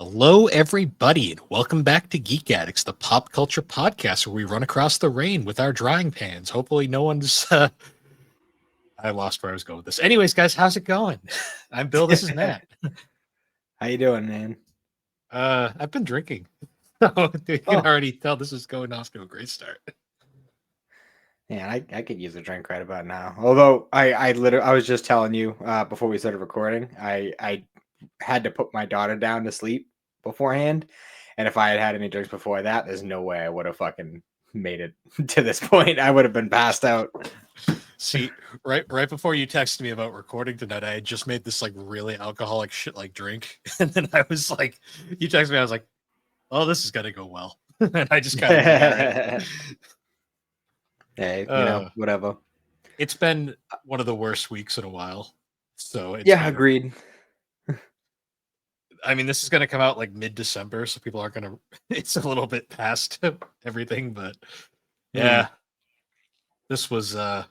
Hello, everybody, and welcome back to Geek Addicts, the pop culture podcast where we run across the rain with our drying pans. Hopefully, no one's. I lost where I was going with this. Anyways, guys, how's it going? I'm Bill. This is Matt. How you doing, man? I've been drinking, so you can Oh, already tell this is going off to a great start. man, I could use a drink right about now. Although I was just telling you before we started recording, I had to put my daughter down to sleep beforehand, and if I had had any drinks before that, there's no way I would have fucking made it to this point. I would have been passed out. See, right before you texted me about recording tonight, I had just made this like really alcoholic shit like drink, and then I was like, you texted me, I was like, oh, this is gonna go well, and I just kind of went, all right. Hey, Uh, whatever. it's been one of the worst weeks in a while. So it's Yeah, kind of, agreed. I mean, this is going to come out like mid-December, so people aren't going to, it's a little bit past everything, but Hmm. yeah, this was, uh,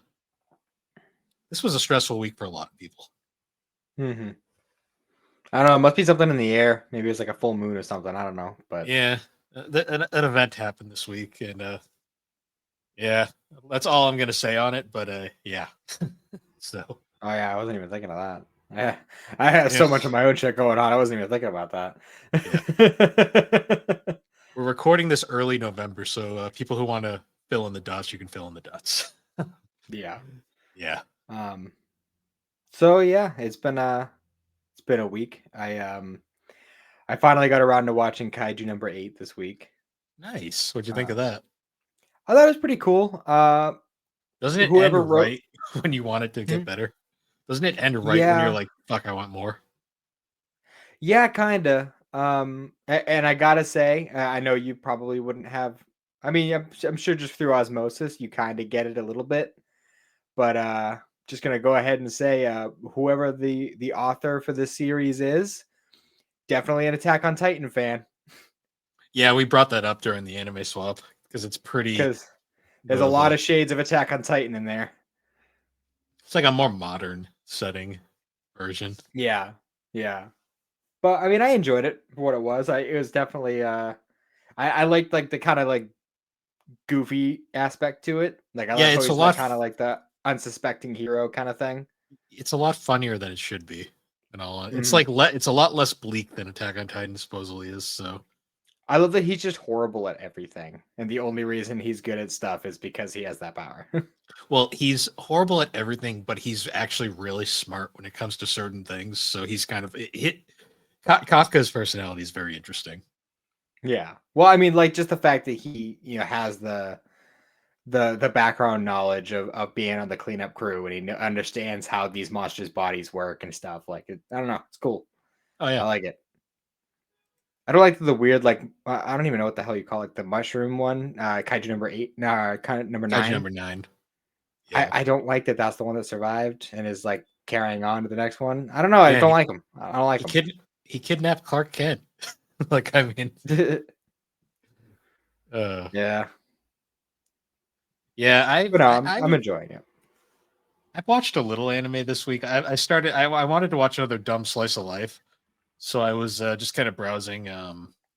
this was a stressful week for a lot of people. Hmm. I don't know. It must be something in the air. Maybe it's like a full moon or something. I don't know, but Yeah. An event happened this week, and yeah, that's all I'm going to say on it. But yeah, so oh yeah, I wasn't even thinking of that. I had yeah, so much of my own shit going on. I wasn't even thinking about yeah. that. We're recording this early November, so people who want to fill in the dots, you can fill in the dots. Yeah. Yeah. Um. So yeah, it's been a week. I finally got around to watching Kaiju number 8 this week. Nice. What'd you think Uh, of that? I thought it was pretty cool. Doesn't it Whoever end wrote. right when you want it to Hmm? get better? Doesn't it end right when you're Yeah. like, fuck, I want more? Yeah, kinda. And I gotta say, I know you probably wouldn't have. I mean, I'm sure just through osmosis, you kind of get it a little bit. But just gonna go ahead and say, whoever the author for this series is, definitely an Attack on Titan fan, Yeah, we brought that up during the anime swap because it's pretty because there's a lot notable. of shades of Attack on Titan in there. It's like a more modern setting version. Yeah, yeah. But I mean, I enjoyed it for what it was. It was definitely I liked like the kind of like goofy aspect to it. Like I Yeah, like how it's a he's like lot. kind of like the unsuspecting hero kind of thing. It's a lot funnier than it should be. And all, it's Mhm. like it's a lot less bleak than Attack on Titan supposedly is. So, I love that he's just horrible at everything, and the only reason he's good at stuff is because he has that power. well, he's horrible at everything, but he's actually really smart when it comes to certain things. So he's kind of Kafka's personality is very interesting. Yeah. Well, I mean, like just the fact that he, has the background knowledge of being on the cleanup crew and he understands how these monsters' bodies work and stuff. Like, I don't know, it's cool. Oh I yeah, like it. I don't like the weird, like I don't even know what the hell you call it, the mushroom one, Kaiju number 8, kind of number Kaiju 9. number 9. I Yeah, I don't like that. That's the one that survived and is like carrying on to the next one. I don't know. I just yeah. don't like him. I don't like He him. kid he kidnapped Clark Kent. Like I mean, uh, Yeah, yeah. but no, I'm enjoying it. I've watched a little anime this week. I started. I wanted to watch another dumb slice of life, so I was just kind of browsing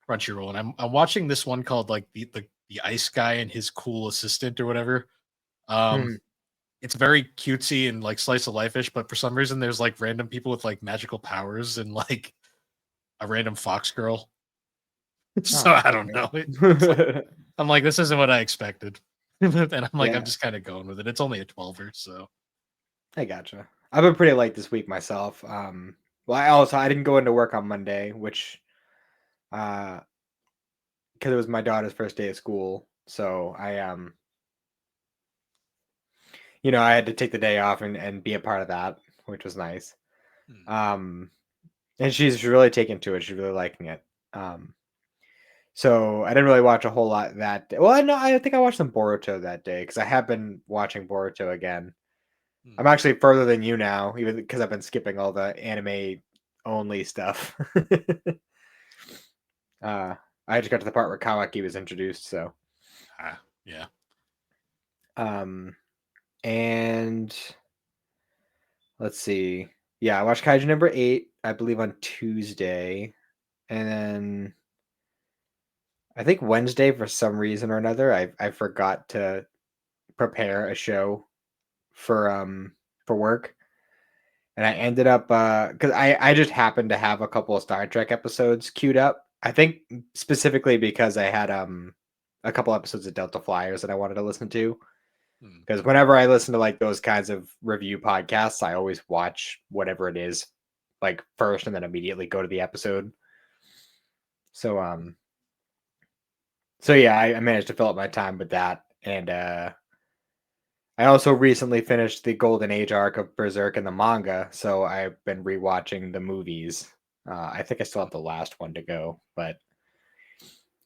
Crunchyroll, and I'm watching this one called like the ice guy and his cool assistant or whatever. Um, Hmm. it's very cutesy and like slice of life ish, but for some reason there's like random people with like magical powers and like a random fox girl. Oh, So I don't know. It's like okay. I'm like this isn't what I expected, and I'm like I'm Yeah, just kind of going with it. It's only a 12er, so I gotcha. I've been pretty late this week myself. Well, I didn't go into work on Monday, which uh, because it was my daughter's first day of school, so I had to take the day off and be a part of that, which was nice. hmm. Um, and she's really taken to it. She's really liking it. Um, so I didn't really watch a whole lot that day. Well, I think I watched some Boruto that day because I have been watching Boruto again. Hmm. I'm actually further than you now, even because I've been skipping all the anime only stuff. uh, I just got to the part where Kawaki was introduced. So, Yeah. um, and let's see. Yeah, I watched Kaiju number 8, I believe on Tuesday. and then I think Wednesday for some reason or another I forgot to prepare a show for work, and I ended up because I just happened to have a couple of Star Trek episodes queued up. I think specifically because I had a couple episodes of Delta Flyers that I wanted to listen to. Hmm. Because whenever I listen to like those kinds of review podcasts, I always watch whatever it is like first and then immediately go to the episode. So so yeah, I managed to fill up my time with that. And I also recently finished the Golden Age arc of Berserk in the manga, so I've been rewatching the movies. I think I still have the last one to go, but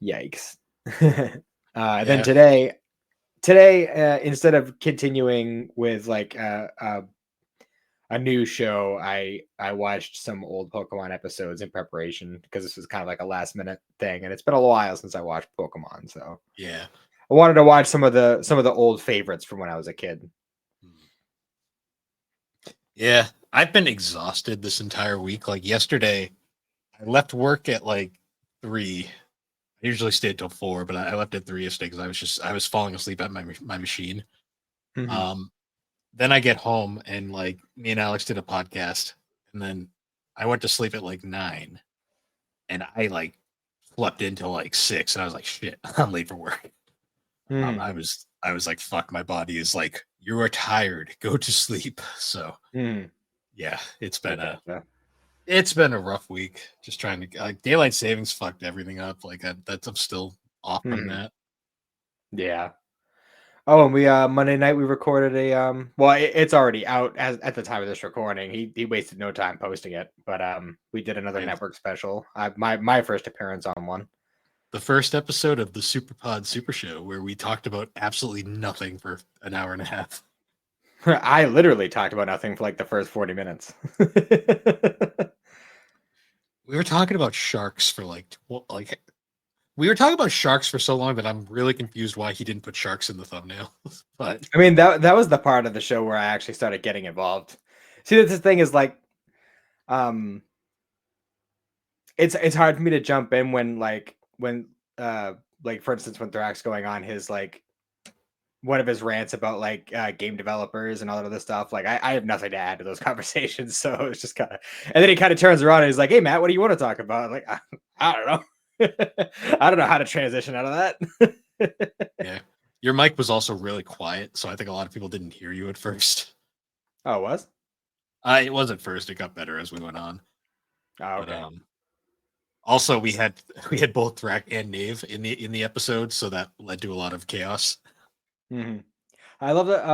yikes. Then Yeah. today instead of continuing with like a new show, I watched some old Pokemon episodes in preparation because this was kind of like a last minute thing, and it's been a while since I watched Pokemon, so Yeah. I wanted to watch some of the old favorites from when I was a kid. Hmm. Yeah. I've been exhausted this entire week. Like yesterday, I left work at like 3. I usually stay till 4, but I left at 3 yesterday because I was falling asleep at my machine. Mhm. Um, then I get home and like me and Alex did a podcast, and then I went to sleep at like 9, and I like slept until like 6, and I was like, shit, I'm late for work. Mhm. I was like, fuck, my body is like, you are tired, go to sleep. So Mhm. yeah, I gotcha. it's been a rough week. Just trying to like daylight savings fucked everything up. Like I'm still off from Mhm. that. Yeah. Oh, and we Monday night we recorded a well it's already out as at the time of this recording. He wasted no time posting it, but we did another I network special. My first appearance on one. The first episode of the Superpod Super Show where we talked about absolutely nothing for an hour and a half. I literally talked about nothing for like the first 40 minutes. We were talking about sharks for like we were talking about sharks for so long that I'm really confused why he didn't put sharks in the thumbnail. But I mean that was the part of the show where I actually started getting involved. See, this thing is like um it's hard for me to jump in when like for instance when Thrax going on his like one of his rants about like game developers and all that other stuff. Like I have nothing to add to those conversations, so it's just kind of. And then he kind of turns around and he's like, "Hey Matt, what do you want to talk about?" I'm like I don't know, I don't know how to transition out of that. yeah, your mic was also really quiet, so I think a lot of people didn't hear you at first. Oh, it was? It was at first. It got better as we went on. Oh, But okay. also we had both Thrak and Knave in the episode, so that led to a lot of chaos. Hmm. I love that.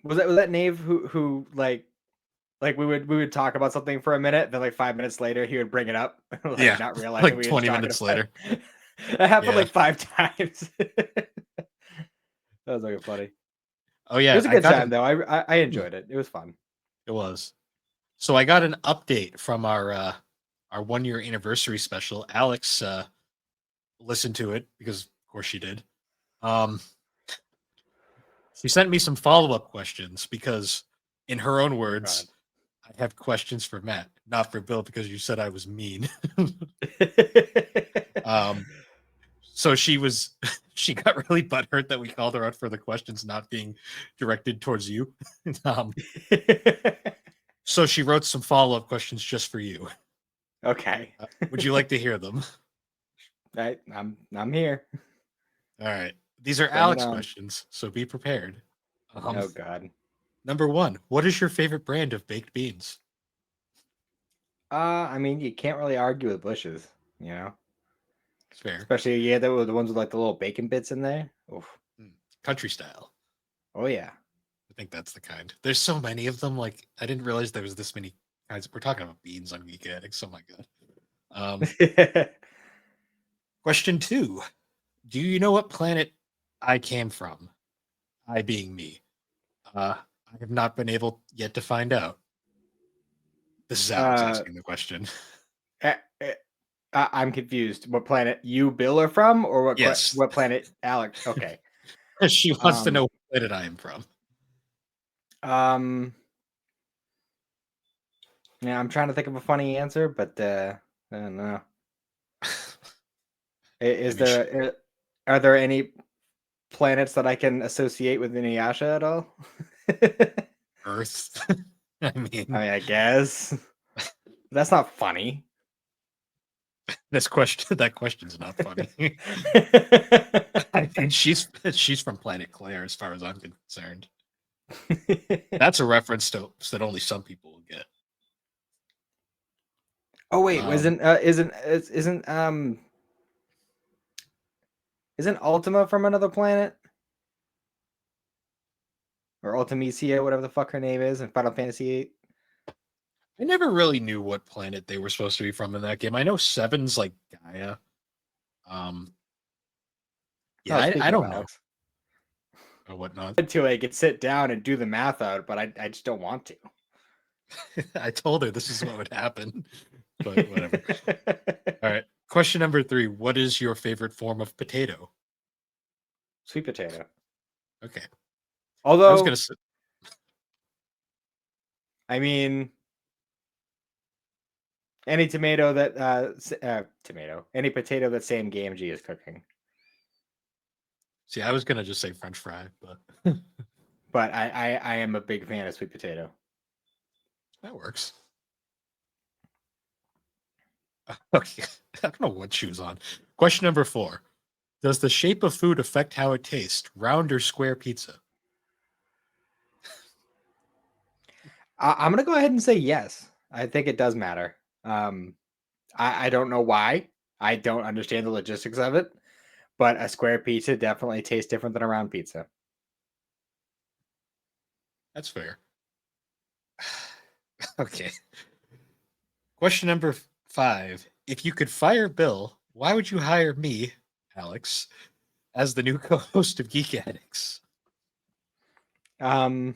Was that Nave who like we would talk about something for a minute, then like 5 minutes later he would bring it up, like Yeah, not realizing like we were just 20 talking minutes about later. it. That happened Yeah. like 5 times. That was like funny. Oh It yeah, was a I good got time an though. I hmm, enjoyed it. It was fun. it was. So I got an update from our 1 year anniversary special. Alex listened to it because of course she did. Um she sent me some follow-up questions because in her own Oh words, god. I have questions for Matt, not for Bill because you said I was mean. um so she was she got really butthurt that we called her out for the questions not being directed towards you. um so she wrote some follow-up questions just for you. Okay. Would you like to hear them? I'm here. All right. These are Bring it Alex on. questions, so be prepared. Um, Oh god. Number one, what is your favorite brand of baked beans? I mean you can't really argue with bushes, you know? Fair. Especially yeah, the ones with like the little bacon bits in there. Oof. Hmm. Country style. Oh yeah. I think that's the kind. There's so many of them. Like I didn't realize there was this many kinds. We're talking about beans on Geek Addicts. Oh my god. Um, Question two: do you know what planet I came from? I being me. I have not been able yet to find out. This is Alex uh asking the question. eh, eh, I'm confused. What planet you, Bill, are from, or Yes, what planet Alex? Okay. she wants to Um, know what planet I am from. um, yeah, I'm trying to think of a funny answer, but I don't know. Is mean, there are there any planets that I can associate with Inuyasha at all? Earth. I I mean, mean, I guess that's not funny. that question's not funny. I mean, she's from planet Claire, as far as I'm concerned. That's a reference to that only some people will get. Oh wait, Um, isn't Ultima from another planet? Or Ultimisia, whatever the fuck her name is in Final Fantasy VIII? I never really knew what planet they were supposed to be from in that game. I know Seven's like Gaia. Um, yeah, Oh, I speaking of don't know Alex, or whatnot. until I could sit down and do the math out, but I just don't want I told her this is what would happen, but whatever. to. All right. Question number 3. What is your favorite form of potato? Sweet potato. Okay. I was gonna Although, say, I mean, any tomato that any potato that Sam Gamgee is cooking. see, I was gonna just say French fry, but But I am a big fan of sweet potato. that works. Okay. I don't know what shoes on. Question number 4. Does the shape of food affect how it tastes? Round or square pizza? I'm gonna go ahead and say yes. I think it does matter. Um, I don't know why. I don't understand the logistics of it, but a square pizza definitely tastes different than a round pizza. That's fair. Okay. Question number 5. If you could fire Bill, why would you hire me, Alex, as the new co-host of Geek Addicts? Um,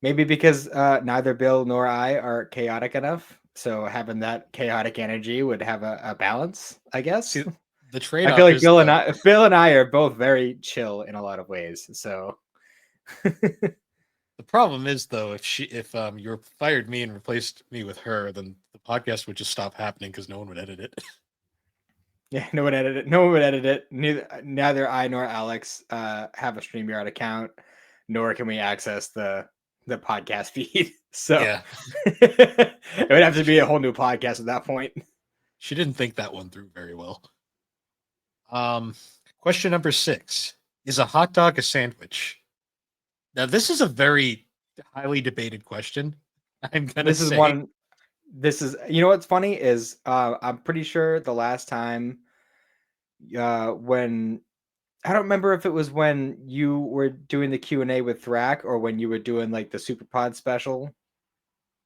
Maybe because neither Bill nor I are chaotic enough, so having that chaotic energy would have a balance, I guess. See, the I feel trade-off like is though, Bill and I are both very chill in a lot of ways. So the problem is though, if you fired me and replaced me with her, then the podcast would just stop happening because no one would edit it. yeah, no one edited it. No one would edit it. Neither I nor Alex have a StreamYard account, nor can we access the podcast feed. So Yeah, it would have to she, be a whole new podcast at that point. she didn't think that one through very well. Um, Question number 6. Is a hot dog a sandwich? Now, this is a very highly debated question. I'm gonna This is say, one. This is you know what's funny is I'm pretty sure the last time when I don't remember if it was when you were doing the Q&A with Thrak or when you were doing like the Super Pod special,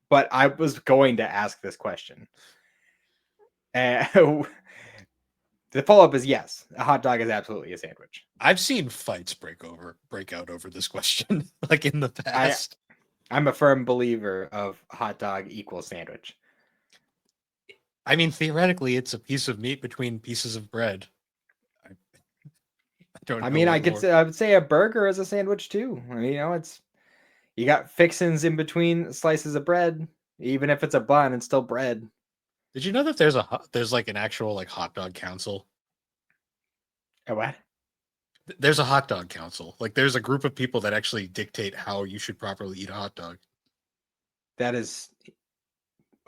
but I was going to ask this question. And the follow-up is yes, a hot dog is absolutely a sandwich. I've seen fights break out over this question, like in the I past. I'm a firm believer of hot dog equals sandwich. I mean, theoretically, it's a piece of meat between pieces of bread. I don't I know mean, what more. I would say a burger is a sandwich too. I mean, it's you got fixins in between slices of bread, even if it's a bun, it's still bread. Did you know that there's like an actual like hot dog council? A what? There's a hot dog council. Like there's a group of people that actually dictate how you should properly eat a hot dog. That is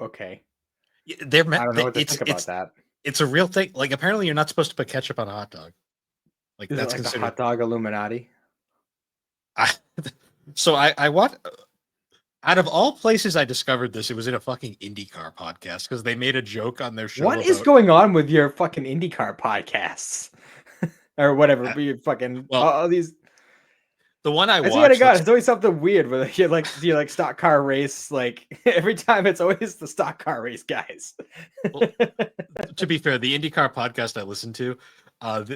okay. They're I meant. don't know what to think about that. It's a real thing. Like apparently you're not supposed to put ketchup on a hot dog. Like Is it that's like the considered. hot dog Illuminati? I, so I want out of all places I discovered this, it was in a fucking IndyCar podcast because they made a joke on their show What is about. going on with your fucking IndyCar podcasts? Or whatever, Uh, but you fucking well, all these the one I I swear to watched. God, Let's it's always something weird with you like do you like stock car race like every time it's always the stock car race guys. well, to be fair, the IndyCar podcast I listened to,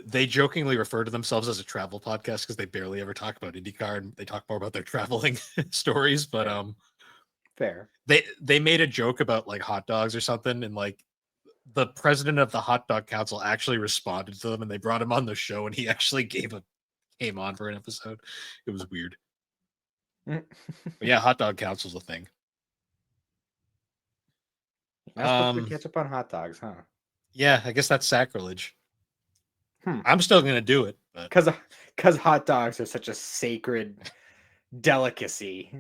they jokingly refer to themselves as a travel podcast because they barely ever talk about IndyCar and they talk more about their traveling stories. But Fair. Fair. they made a joke about like hot dogs or something, and like the president of the hot dog council actually responded to them, and they brought him on the show, and he actually came on for an episode. It was weird, Mm. but yeah, hot dog council's a thing. Not supposed to put Um, ketchup on hot dogs, huh? Yeah, I guess that's sacrilege. Hmm. I'm still gonna do it, but Because hot dogs are such a sacred delicacy.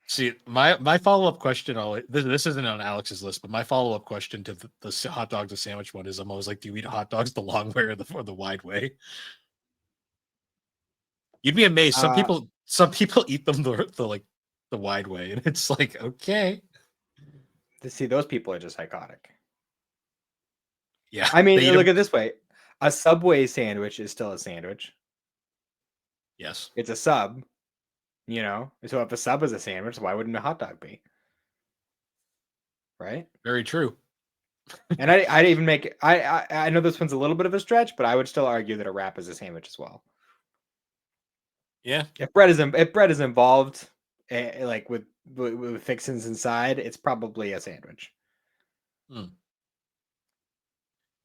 see, my follow up question always this isn't on Alex's list, but my follow up question to the hot dogs a sandwich one is I'm always like, do you eat hot dogs the long way or the wide way? You'd be amazed. uh, Some people eat them the like the wide way, and it's like, okay, to see those people are just psychotic. yeah, I they mean, eat look them. at it this way: a Subway sandwich is still a sandwich. Yes, It's a sub, you know. So if a sub is a sandwich, why wouldn't a hot dog be? Right? very true. And I'd even make it. I know this one's a little bit of a stretch, but I would still argue that a wrap is a sandwich as well. Yeah, If bread is involved, like with fixings inside, it's probably a sandwich. hmm.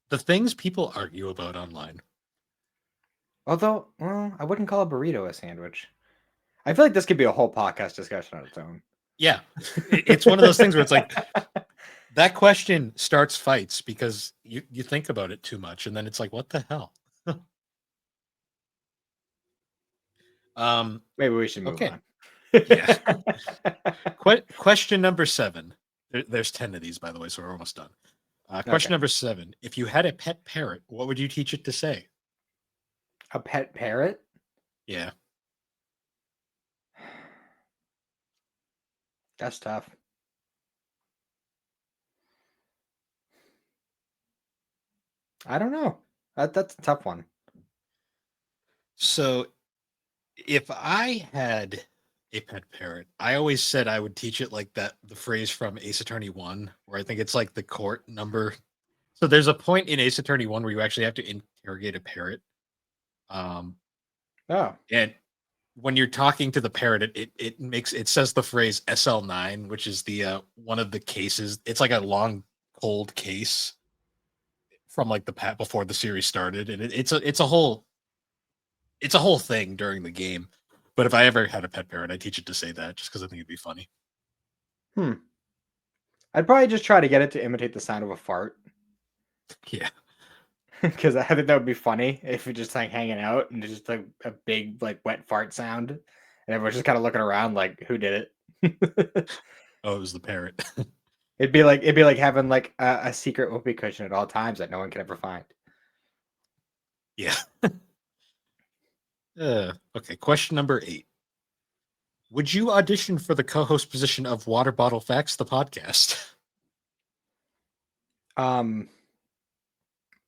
The things people argue about online. Although, well, I wouldn't call a burrito a sandwich. I feel like this could be a whole podcast discussion on its own. Yeah, it's one of those things where it's like that question starts fights because you think about it too much, and then it's like, what the hell? Maybe we should move Okay, on. yeah. Question number 7. There's 10 of these, by the way, so we're almost done. Question Okay. number 7. If you had a pet parrot, what would you teach it to say? A pet parrot? Yeah. That's tough. I don't know. That's a tough one. So if I had a pet parrot, I always said I would teach it like that the phrase from Ace Attorney 1, where I think it's like the court number. So there's a point in Ace Attorney 1 where you actually have to interrogate a parrot. Um, Oh, and when you're talking to the parrot, it says the phrase SL9, which is the one of the cases. It's like a long cold case from like the pat before the series started, and it's a whole thing during the game. But if I ever had a pet parrot, I'd teach it to say that just because I think it'd be funny. hmm. I'd probably just try to get it to imitate the sound of a fart Yeah. because I think that would be funny if you're just like hanging out and just like a big like wet fart sound, and everyone's just kind of looking around like, who did it? Oh, it was the parrot. It'd be like having like a secret whoopee cushion at all times that no one can ever find. Yeah. Okay. Question number 8. Would you audition for the co-host position of Water Bottle Facts, the podcast? Um,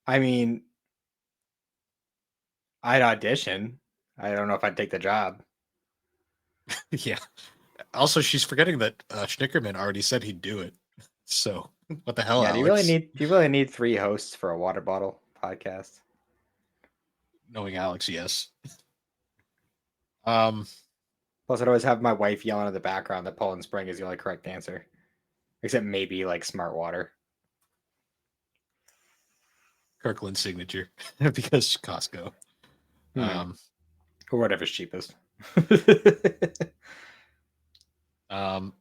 I mean, I'd audition. I don't know if I'd take the job. Yeah. Also, she's forgetting that Schnickerman already said he'd do it. So, what the hell, Yeah, Alex? do you really need 3 hosts for a water bottle podcast? Knowing Alex, yes. Um, Plus, I'd always have my wife yelling in the background that Poland Spring is the only correct answer, except maybe like Smart Water. Kirkland's signature because Costco. Hmm. Um, Or whatever's cheapest. um,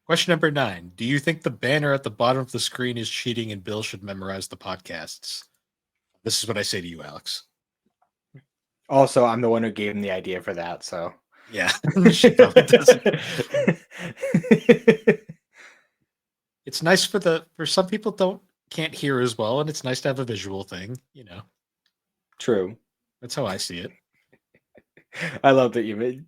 Question number 9. Do you think the banner at the bottom of the screen is cheating and Bill should memorize the podcasts? This is what I say to you, Alex. Also, I'm the one who gave him the idea for that, so. Yeah, she probably doesn't. It's nice for some people can't hear as well, and it's nice to have a visual thing. True. That's how I see it. I love that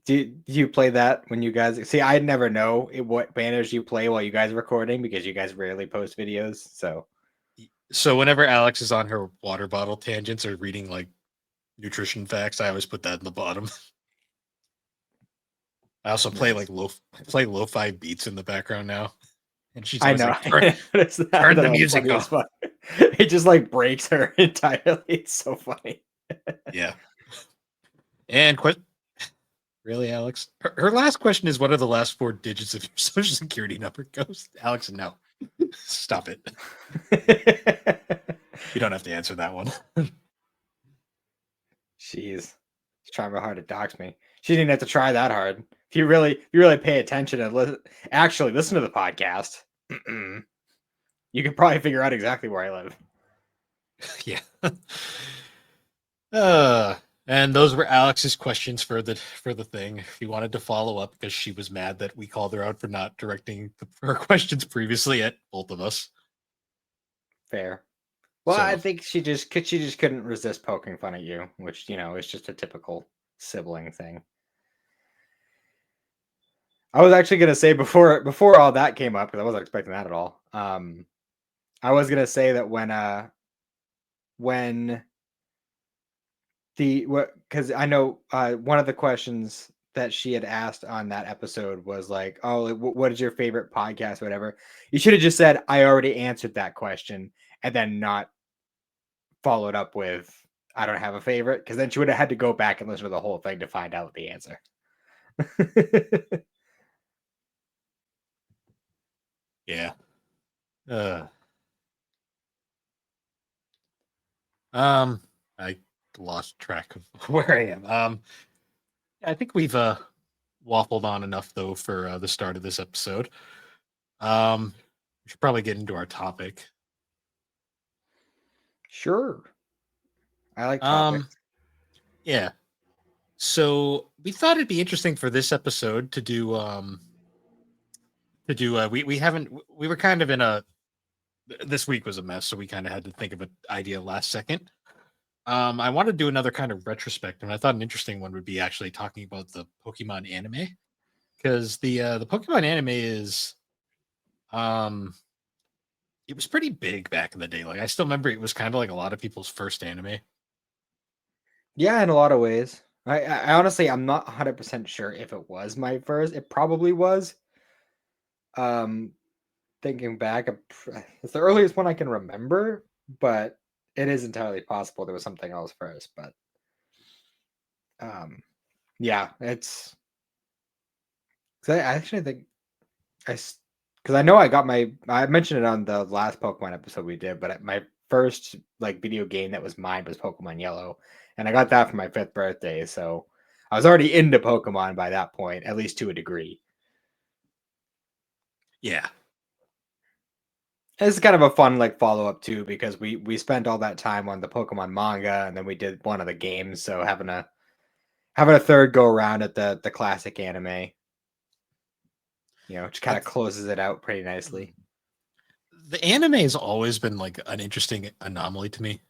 do you play that when you guys see? I never know what banners you play while you guys are recording because you guys rarely post videos. So So whenever Alex is on her water bottle tangents or reading like nutrition facts, I always put that in the bottom. I also play nice. like lo-fi beats in the background now, and she's I always know. like, I noticed that. I turn thought the that was music funny as off." fuck. It just like breaks her entirely. It's so funny. Yeah, and really, Alex? Her last question is, "What are the last 4 digits of your social security number?" Ghost Alex, no, stop it. You don't have to answer that one. She's trying real hard to dox me. She didn't have to try that hard. If you really pay attention and actually listen to the podcast, You could probably figure out exactly where I live. Yeah. Uh, and those were Alex's questions for the thing. She wanted to follow up because she was mad that we called her out for not directing her questions previously at both of us. Fair. Well, I So think she just couldn't resist poking fun at you, which is just a typical sibling thing. I was actually gonna say before all that came up because I wasn't expecting that at all. I was gonna say that when the what because I know one of the questions that she had asked on that episode was like, "Oh, like, what is your favorite podcast, or whatever?" You should have just said, "I already answered that question," and then not followed up with, "I don't have a favorite," because then she would have had to go back and listen to the whole thing to find out the answer. yeah. Uh, um, I lost track of where I am. I think we've waffled on enough though for the start of this episode. We should probably get into our topic. Sure, I like Um, topics. yeah. So we thought it'd be interesting for this episode to do we haven't we were kind of in a this week was a mess, so we kind of had to think of an idea last second. I want to do another kind of retrospect, and I thought an interesting one would be actually talking about the Pokemon anime because the Pokemon anime is um it was pretty big back in the day. Like I still remember it was kind of like a lot of people's first anime. Yeah, in a lot of ways. I honestly, I'm not 100% sure if it was my first. It probably was. Um, Thinking back, it's the earliest one I can remember, but it is entirely possible there was something else first. But um, yeah, it's 'cause I actually think because I know I mentioned it on the last Pokemon episode we did, but my first like video game that was mine was Pokemon Yellow, and I got that for my 5th birthday. So I was already into Pokemon by that point, at least to a degree. Yeah, It's kind of a fun like follow up too because we spent all that time on the Pokemon manga and then we did one of the games. So having a third go around at the classic anime, just kind of that's closes it out pretty nicely. the anime has always been like an interesting anomaly to me.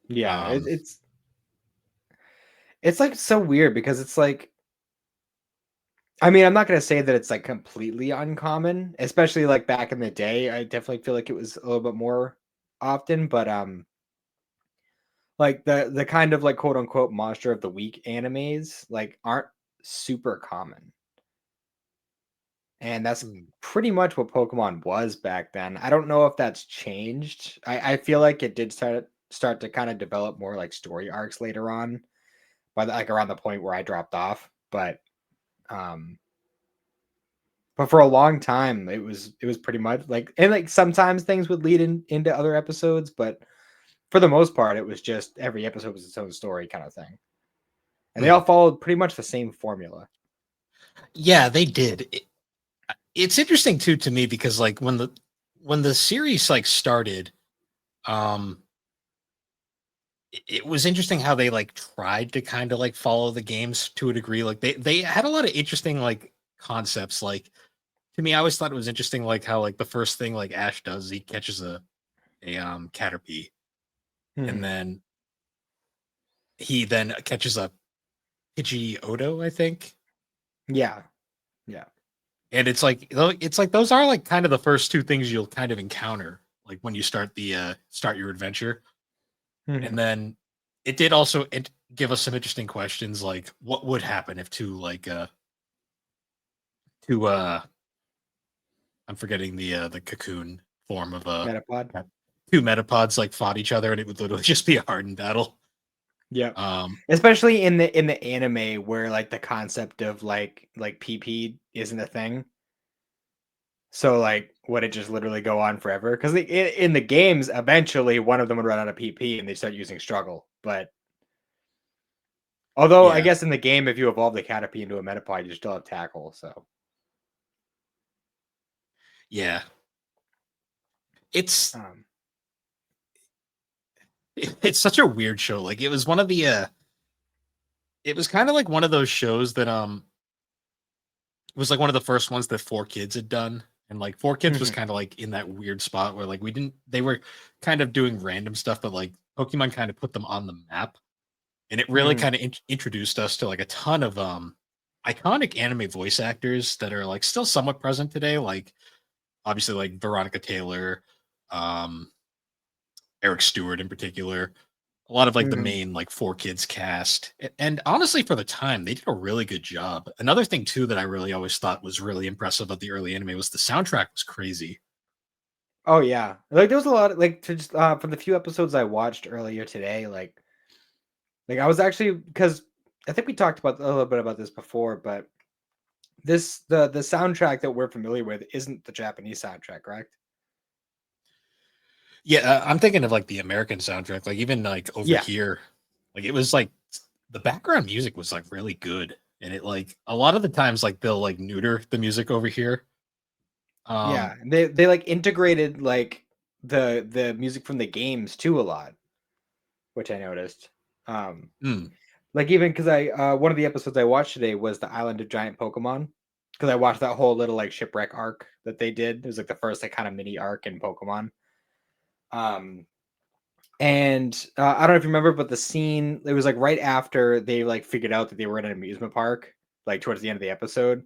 Yeah, Um, it's like so weird because it's like I mean I'm not gonna say that it's like completely uncommon, especially like back in the day. I definitely feel like it was a little bit more often, but like the kind of like quote unquote monster of the week animes like aren't super common. And that's mm, pretty much what Pokemon was back then. I don't know if that's changed. I feel like it did start to kind of develop more like story arcs later on, by like around the point where I dropped off. Um but for a long time it was pretty much like and like sometimes things would lead into other episodes, but for the most part it was just every episode was its own story kind of thing. And they all mm. followed pretty much the same formula. Yeah, they did. It's interesting too to me because like when the series like started, um, it was interesting how they like tried to kind of like follow the games to a degree. Like they had a lot of interesting like concepts. Like to me, I always thought it was interesting like how like the first thing like Ash does, he catches a Caterpie, and Mhm. then he then catches a Pidgeotto, I think. Yeah. Yeah. And it's like those are like kind of the first two things you'll kind of encounter like when you start the start your adventure. And Mhm. then it did also give us some interesting questions like what would happen if two I'm forgetting the cocoon form of Metapod. two metapods like fought each other and it would literally just be a hardened battle. Yep. Um Especially in the anime where like the concept of like PP isn't a thing. So like would it just literally go on forever? Because in the games, eventually one of them would run out of PP and they start using struggle. But although I yeah. guess in the game, if you evolve the Caterpie into a Metapod, you still have tackle. So Yeah, it's Um, it's such a weird show. Like it was one of the it was kind of like one of those shows that it was like one of the first ones that Four Kids had done. And like Four Kids was mhm, kind of like in that weird spot where like we didn't they were kind of doing random stuff, but like Pokemon kind of put them on the map. And it really mhm, kind of introduced us to like a ton of iconic anime voice actors that are like still somewhat present today, like obviously like Veronica Taylor, um Eric Stewart in particular, a lot of like the mhm. main like Four Kids cast. And honestly, for the time, they did a really good job. Another thing too that I really always thought was really impressive of the early anime was the soundtrack was crazy. Oh yeah, like there was a lot of, like to just from the few episodes I watched earlier today, like I was actually because I think we talked about a little bit about this before, but the soundtrack that we're familiar with isn't the Japanese soundtrack, correct? Yeah, I'm thinking of like the American soundtrack, like even like over Yeah, here, like it was like the background music was like really good, and it like a lot of the times like they'll like neuter the music over here. yeah. Um, And they like integrated like the music from the games too a lot, which I noticed. Um, mm, like even because I one of the episodes I watched today was the Island of Giant Pokemon because I watched that whole little like shipwreck arc that they did. It was like the first like kind of mini arc in Pokemon. Um, and I don't know if you remember, but the scene it was like right after they like figured out that they were in an amusement park, like towards the end of the episode,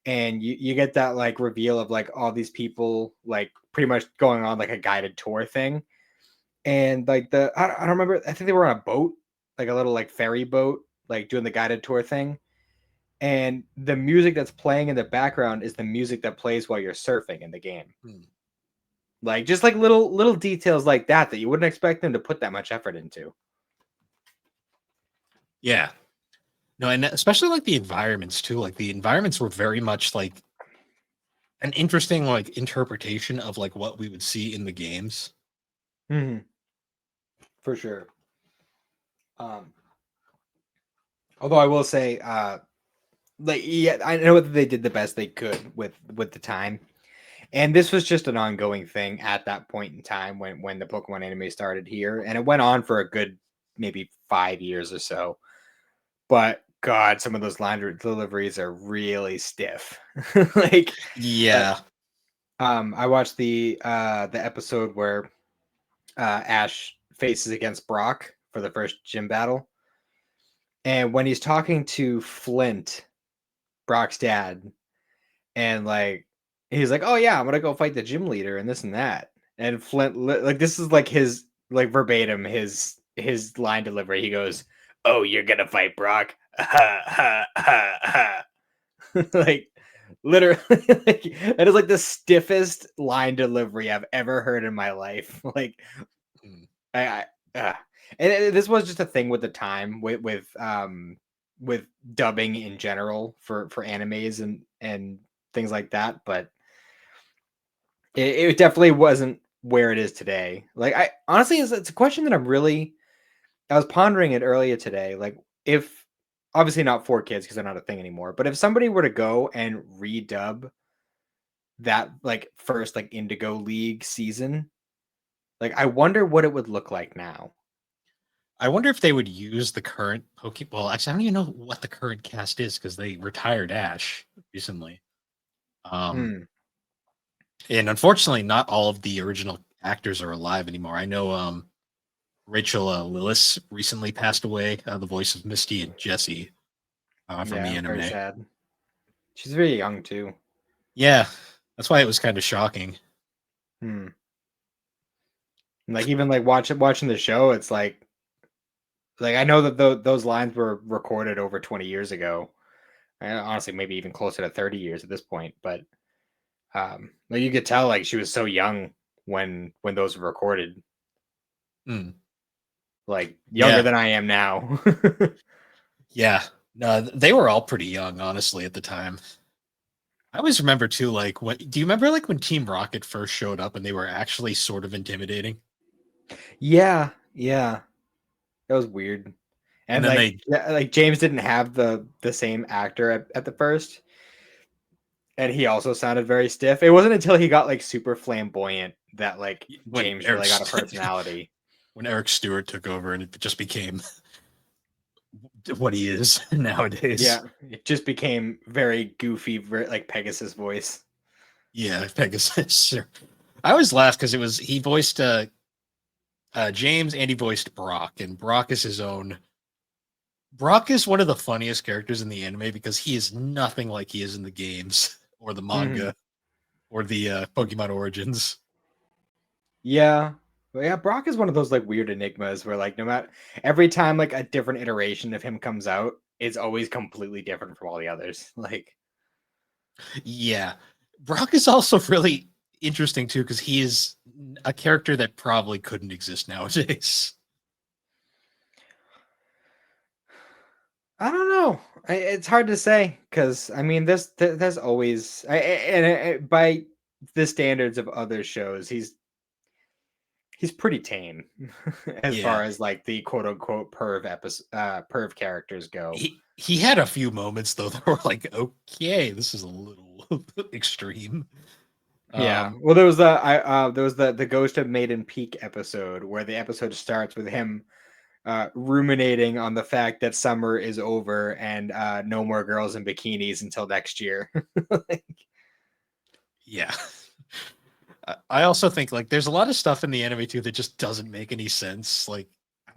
and you get that like reveal of like all these people like pretty much going on like a guided tour thing, and like I don't remember. I think they were on a boat, like a little like ferry boat, like doing the guided tour thing. And the music that's playing in the background is the music that plays while you're surfing in the game. mm, Like just like little details like that that you wouldn't expect them to put that much effort into. yeah, no, and especially like the environments too. Like the environments were very much like an interesting like interpretation of like what we would see in the games. Mhm, for sure. Um, although I will say, like yeah, I know that they did the best they could with the time, and this was just an ongoing thing at that point in time when the Pokemon anime started here, and it went on for a good maybe 5 years or so. But God, some of those line deliveries are really stiff. like, like Yeah. I watched the episode where Ash faces against Brock for the first gym battle, and when he's talking to Flint, Brock's dad, and like he's like, "Oh yeah, I'm gonna go fight the gym leader and this and that," and Flint like this is like his like verbatim his line delivery. He goes, "Oh, you're gonna fight Brock." Ha ha ha ha. like literally like, that is like the stiffest line delivery I've ever heard in my life. Like Mm. I this was just a thing with the time with dubbing in general for animes and things like that, but it definitely wasn't where it is today. Like I honestly it's a question that I was pondering it earlier today. Like if obviously not for kids because they're not a thing anymore, but if somebody were to go and redub that like first like Indigo League season, like I wonder what it would look like now. I wonder if they would use the current Pokemon. Well, actually, I don't even know what the current cast is because they retired Ash recently. Um, Hmm. and unfortunately, not all of the original actors are alive anymore. I know Rachel Lillis recently passed away, the voice of Misty and Jesse from the Yeah, very anime. sad. She's very young too. Yeah, that's why it was kind of shocking. Hmm. And, like even like watching the show, it's like I know that those lines were recorded over 20 years ago. And honestly, maybe even closer to 30 years at this point. But like you could tell, like she was so young when those were recorded, Mm, like younger yeah, than I am now. yeah. No, they were all pretty young, honestly, at the time. I always remember too, like when do you remember like when Team Rocket first showed up and they were actually sort of intimidating? Yeah, yeah, that was weird. And And then like, they yeah, like James didn't have the same actor at the first. And he also sounded very stiff. It wasn't until he got like super flamboyant that like when James really got a personality. when Eric Stewart took over and it just became what he is nowadays. Yeah, it just became very goofy, very, like Pegasus voice. Yeah, Pegasus. I always laugh because he voiced James and he voiced Brock, and Brock is his own. Brock is one of the funniest characters in the anime because he is nothing like he is in the games or the Mhm. manga or the Pokemon Origins. Yeah. But yeah, Brock is one of those like weird enigmas where like no matter every time like a different iteration of him comes out, it's always completely different from all the others. Like Yeah, Brock is also really interesting too because he is a character that probably couldn't exist nowadays. I don't know. It's hard to say because I mean, there's always by the standards of other shows, he's pretty tame as Yeah, far as like the quote unquote perv characters go. he had a few moments though that were like, okay, this is a little extreme. Yeah. Um, Well, there was the Ghost of Maiden Peak episode where the episode starts with him ruminating on the fact that summer is over and no more girls in bikinis until next year. Like, yeah. I also think like there's a lot of stuff in the anime too that just doesn't make any sense, like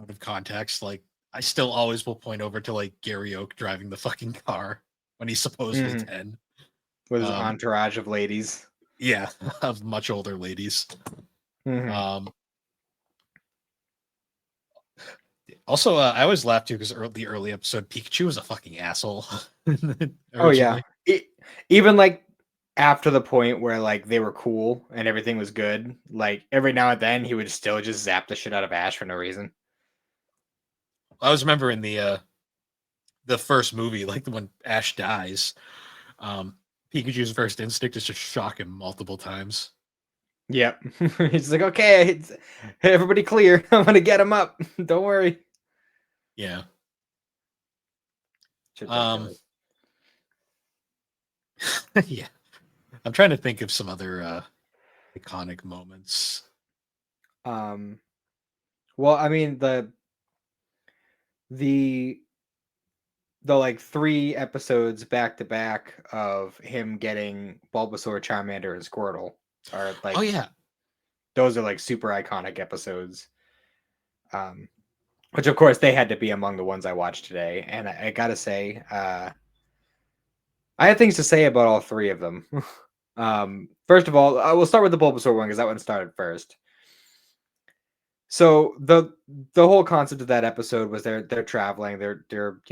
out of context. Like I still always will point over to like Gary Oak driving the fucking car when he's supposedly mhm. 10. With his Um, entourage of ladies. yeah, of much older ladies. Mhm. Um, also, I always laugh too because the early episode, Pikachu was a fucking asshole Oh yeah. originally. Even like after the point where like they were cool and everything was good, like every now and then he would still just zap the shit out of Ash for no reason. I always remember in the first movie, like when Ash dies, um, Pikachu's first instinct is to shock him multiple times. Yep. He's like, okay, everybody clear. I'm gonna get him up. Don't worry. Yeah. It's Um, ridiculous. yeah. I'm trying to think of some other iconic moments. Um, well, I mean the the like 3 episodes back to back of him getting Bulbasaur, Charmander, and Squirtle are Oh like yeah, those are like super iconic episodes. Um, which of course they had to be among the ones I watched today. And I gotta say, I had things to say about all 3 of them. First of all, I will start with the Bulbasaur one because that one started first. So the whole concept of that episode was they're traveling, they're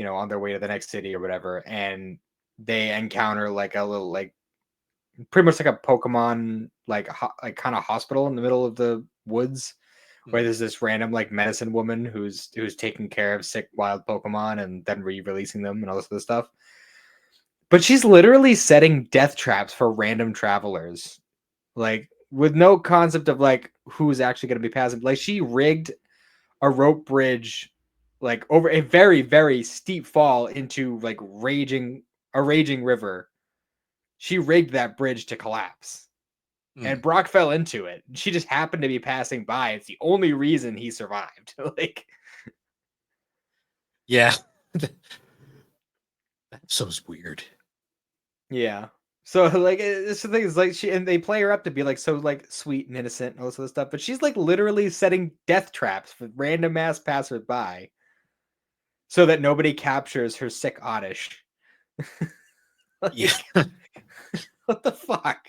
on their way to the next city or whatever, and they encounter like a little like pretty much like a Pokemon like kind of hospital in the middle of the woods where mm, there's this random like medicine woman who's taking care of sick wild Pokemon and then re-releasing them and all this other stuff. But she's literally setting death traps for random travelers, like with no concept of like who's actually going to be passing. Like she rigged a rope bridge like over a very very steep fall into like raging river. She rigged that bridge to collapse. And mm, Brock fell into it. She just happened to be passing by. It's the only reason he survived. Like, yeah. That episode's weird. yeah. So like it's the thing is like she and they play her up to be like so like sweet and innocent and all this other stuff, but she's like literally setting death traps for random ass passersby so that nobody captures her sick oddish. Yeah. Like, what the fuck?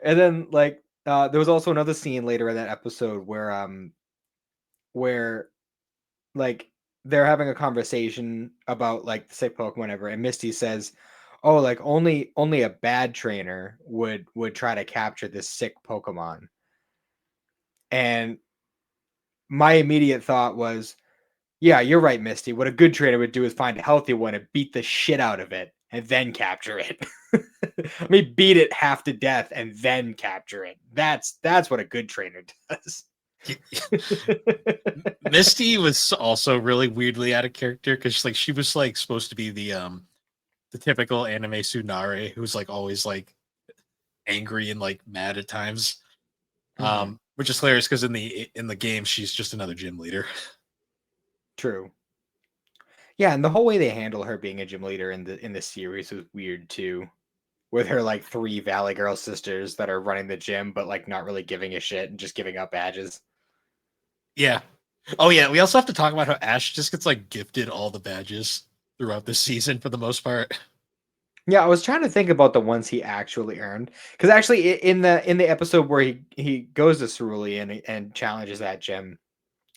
And then like there was also another scene later in that episode where like they're having a conversation about like the sick Pokemon ever, and Misty says, "Oh, like only a bad trainer would try to capture this sick Pokemon." And my immediate thought was, "Yeah, you're right, Misty. What a good trainer would do is find a healthy one and beat the shit out of it and then capture it. I mean, beat it half to death and then capture it. That's what a good trainer does." Misty was also really weirdly out of character because like she was like supposed to be the typical anime Tsunare who's like always like angry and like mad at times. Mhm. Which is hilarious because in the game she's just another gym leader. True. Yeah, and the whole way they handle her being a gym leader in the series was weird too. With her like three Valley Girl sisters that are running the gym, but like not really giving a shit and just giving up badges. Yeah. Oh yeah. We also have to talk about how Ash just gets like gifted all the badges throughout the season for the most part. Yeah, I was trying to think about the ones he actually earned because actually in the episode where he goes to Cerulean and challenges that gym,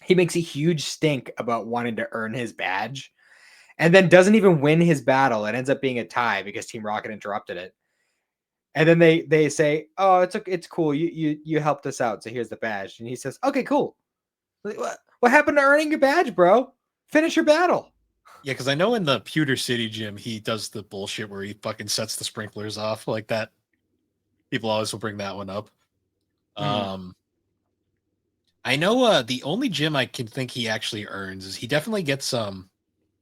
he makes a huge stink about wanting to earn his badge, and then doesn't even win his battle. It ends up being a tie because Team Rocket interrupted it. And then they say, "Oh, it's cool. You helped us out, so here's the badge." And he says, "Okay, cool. What happened to earning your badge, bro? Finish your battle." Yeah, because I know in the Pewter City gym he does the bullshit where he fucking sets the sprinklers off like that. People always will bring that one up. Mhm. Um, I know the only gym I can think he actually earns is he definitely gets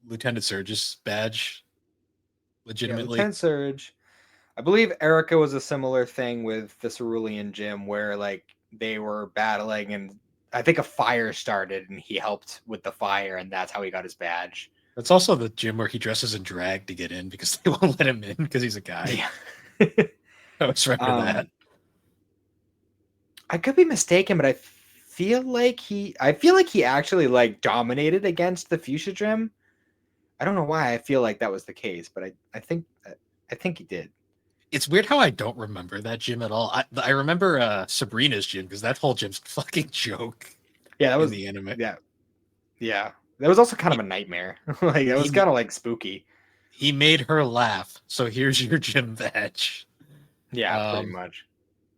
Lieutenant Surge's badge Yeah, legitimately. Lieutenant Surge. I believe Erica was a similar thing with the Cerulean gym where like they were battling and I think a fire started and he helped with the fire and that's how he got his badge. That's also the gym where he dresses in drag to get in because they won't let him in because he's a guy. Yeah. I always remember that. um I could be mistaken, but I feel like he actually like dominated against the Fuchsia gym. I don't know why I feel like that was the case, but I think he did. It's weird how I don't remember that gym at all. I remember Sabrina's gym because that whole gym's a fucking joke Yeah, that in was the anime. yeah, yeah. That was also kind of He a nightmare. Like it was he kind of like spooky. he made her laugh. So here's your gym badge. Yeah, pretty Um, much.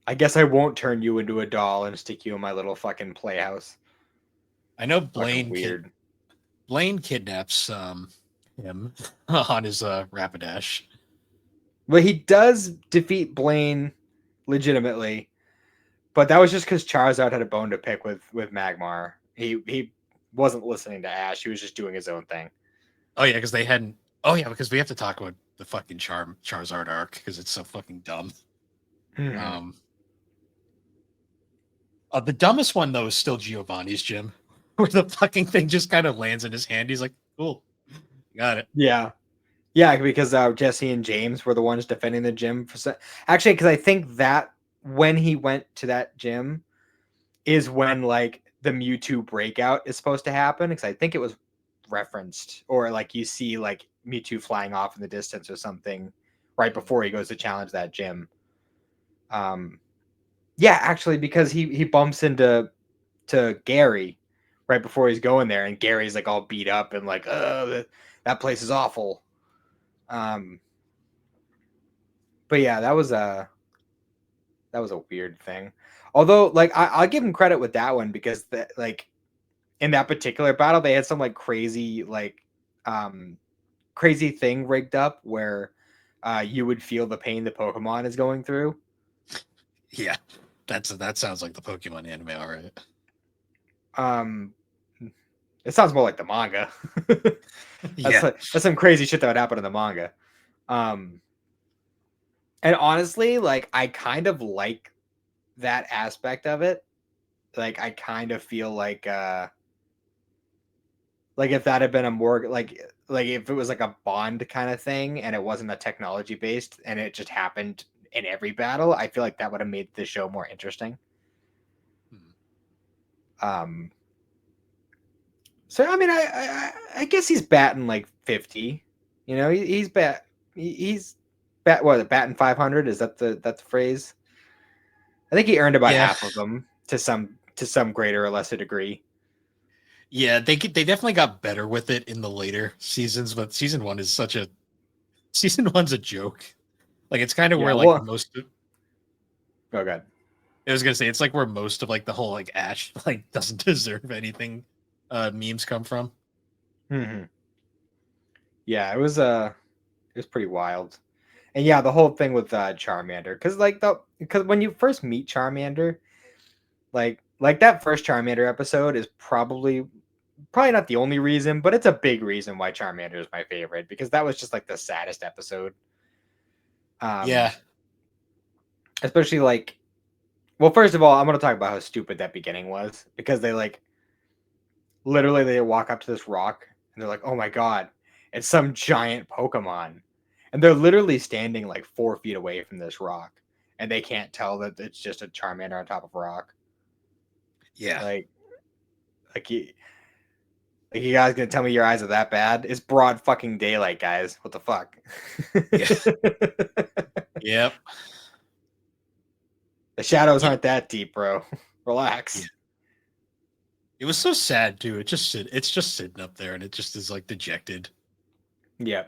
I guess I won't turn you into a doll and stick you in my little fucking playhouse. I know Fucking weird. Blaine kidnaps him on his Rapidash. But he does defeat Blaine legitimately, but that was just because Charizard had a bone to pick with Magmar. He wasn't listening to Ash. He was just doing his own thing. Oh yeah, because they hadn't. Oh yeah, because we have to talk about the fucking Charizard arc because it's so fucking dumb. Mhm. Um, the dumbest one though is still Giovanni's gym, where the fucking thing just kind of lands in his hand. He's like, "Cool, got it." Yeah. Yeah, because Jesse and James were the ones defending the gym actually because I think that when he went to that gym is when like the Mewtwo breakout is supposed to happen because I think it was referenced or like you see like Mewtwo flying off in the distance or something right before he goes to challenge that gym. Um, yeah, actually, because he bumps into to Gary right before he's going there, and Gary's like all beat up and like, that place is awful. Um, but yeah, that was a weird thing. Although, like, I'll give him credit with that one because that like in that particular battle, they had some like um crazy thing rigged up where you would feel the pain the Pokemon is going through. Yeah, that sounds like the Pokemon anime, all right. Um, it sounds more like the manga. Yeah, That's some crazy shit that would happen in the manga. Um, and honestly, like I kind of like that aspect of it. Like I kind of feel like if that had been a more like if it was like a bond kind of thing and it wasn't a technology based and it just happened in every battle, I feel like that would have made the show more interesting. hmm. Um, so I mean, I guess he's batting like 50. You know, he's batting 500. Is that the phrase? I think he earned about Yeah, half of them to some greater or lesser degree. yeah. They definitely got better with it in the later seasons, but season one's a joke. Like it's kind of Yeah. where like Well, most of, oh god. I was gonna say it's like where most of like the whole like Ash like doesn't deserve anything memes come from. Hmm. Yeah, it was pretty wild. And yeah, the whole thing with Charmander, because when you first meet Charmander, like that first Charmander episode is probably probably not the only reason, but it's a big reason why Charmander is my favorite, because that was just like the saddest episode. Yeah. Especially like, well, first of all, I'm gonna talk about how stupid that beginning was, because they like literally they walk up to this rock and they're like, "Oh my god, it's some giant Pokemon," and they're literally standing like 4 feet away from this rock, and they can't tell that it's just a Charmander on top of a rock. Yeah. Like, like you guys gonna tell me your eyes are that bad? It's broad fucking daylight, guys. What the fuck? Yeah. Yep. The shadows Yeah. aren't that deep, bro. Yeah. Relax. It was so sad too. It's just sitting up there and it just is like dejected. Yeah.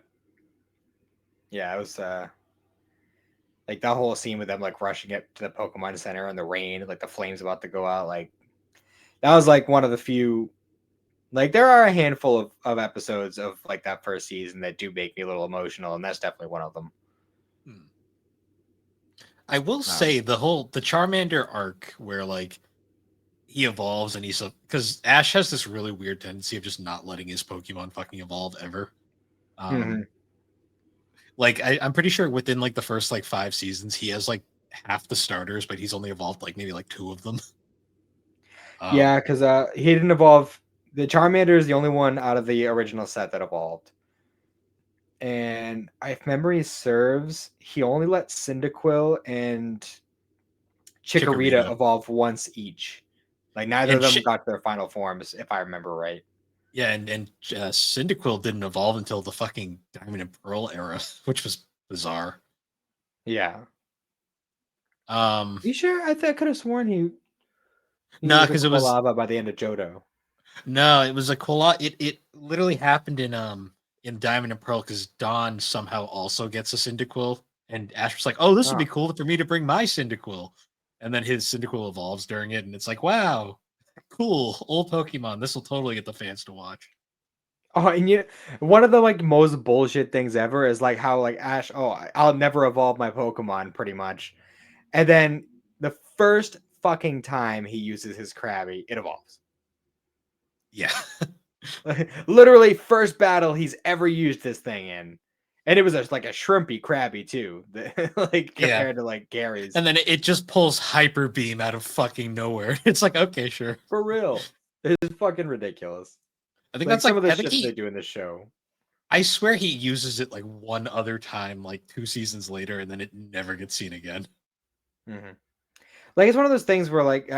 Yeah, it was like that whole scene with them like rushing it to the Pokemon Center in the rain, like the flames about to go out. Like that was like one of the few. Like there are a handful of episodes of like that first season that do make me a little emotional, and that's definitely one of them. Hmm. I will Um, say the Charmander arc where like he evolves and he's because Ash has this really weird tendency of just not letting his Pokemon fucking evolve ever. Um, mhm. like I'm pretty sure within like the first like 5 seasons, he has like half the starters, but he's only evolved like maybe like 2 of them. Yeah, Um, because he didn't evolve. The Charmander is the only one out of the original set that evolved. And if memory serves, he only let Cyndaquil and Chikorita Chikorita evolve once each. Like neither of and them got to their final forms, if I remember right. yeah, and Cyndaquil didn't evolve until the fucking Diamond and Pearl era, which was bizarre. Yeah. Um, You sure? I could have sworn he no, was a because it was Quilava by the end of Johto. no, it was a it literally happened in Diamond and Pearl because Dawn somehow also gets a Cyndaquil, and Ash was like, "Oh, this would be Oh. cool for me to bring my Cyndaquil," and then his Cyndaquil evolves during it, and it's like, "Wow, cool, old Pokemon. This will totally get the fans to watch." Oh, and one of the like most bullshit things ever is like how like Ash, oh, I'll never evolve my Pokemon, pretty much. And then the first fucking time he uses his Krabby, it evolves. Yeah, Literally, first battle he's ever used this thing in, and it was like a shrimpy Krabby too, like yeah, compared to like Gary's. and then it just pulls Hyper Beam out of fucking nowhere. It's like, okay, sure. For real, it's fucking ridiculous. I think Like that's some of like the I think shit that they he. do in this show. I swear he uses it like one other time, like 2 seasons later, and then it never gets seen again. Hmm. Like it's one of those things where like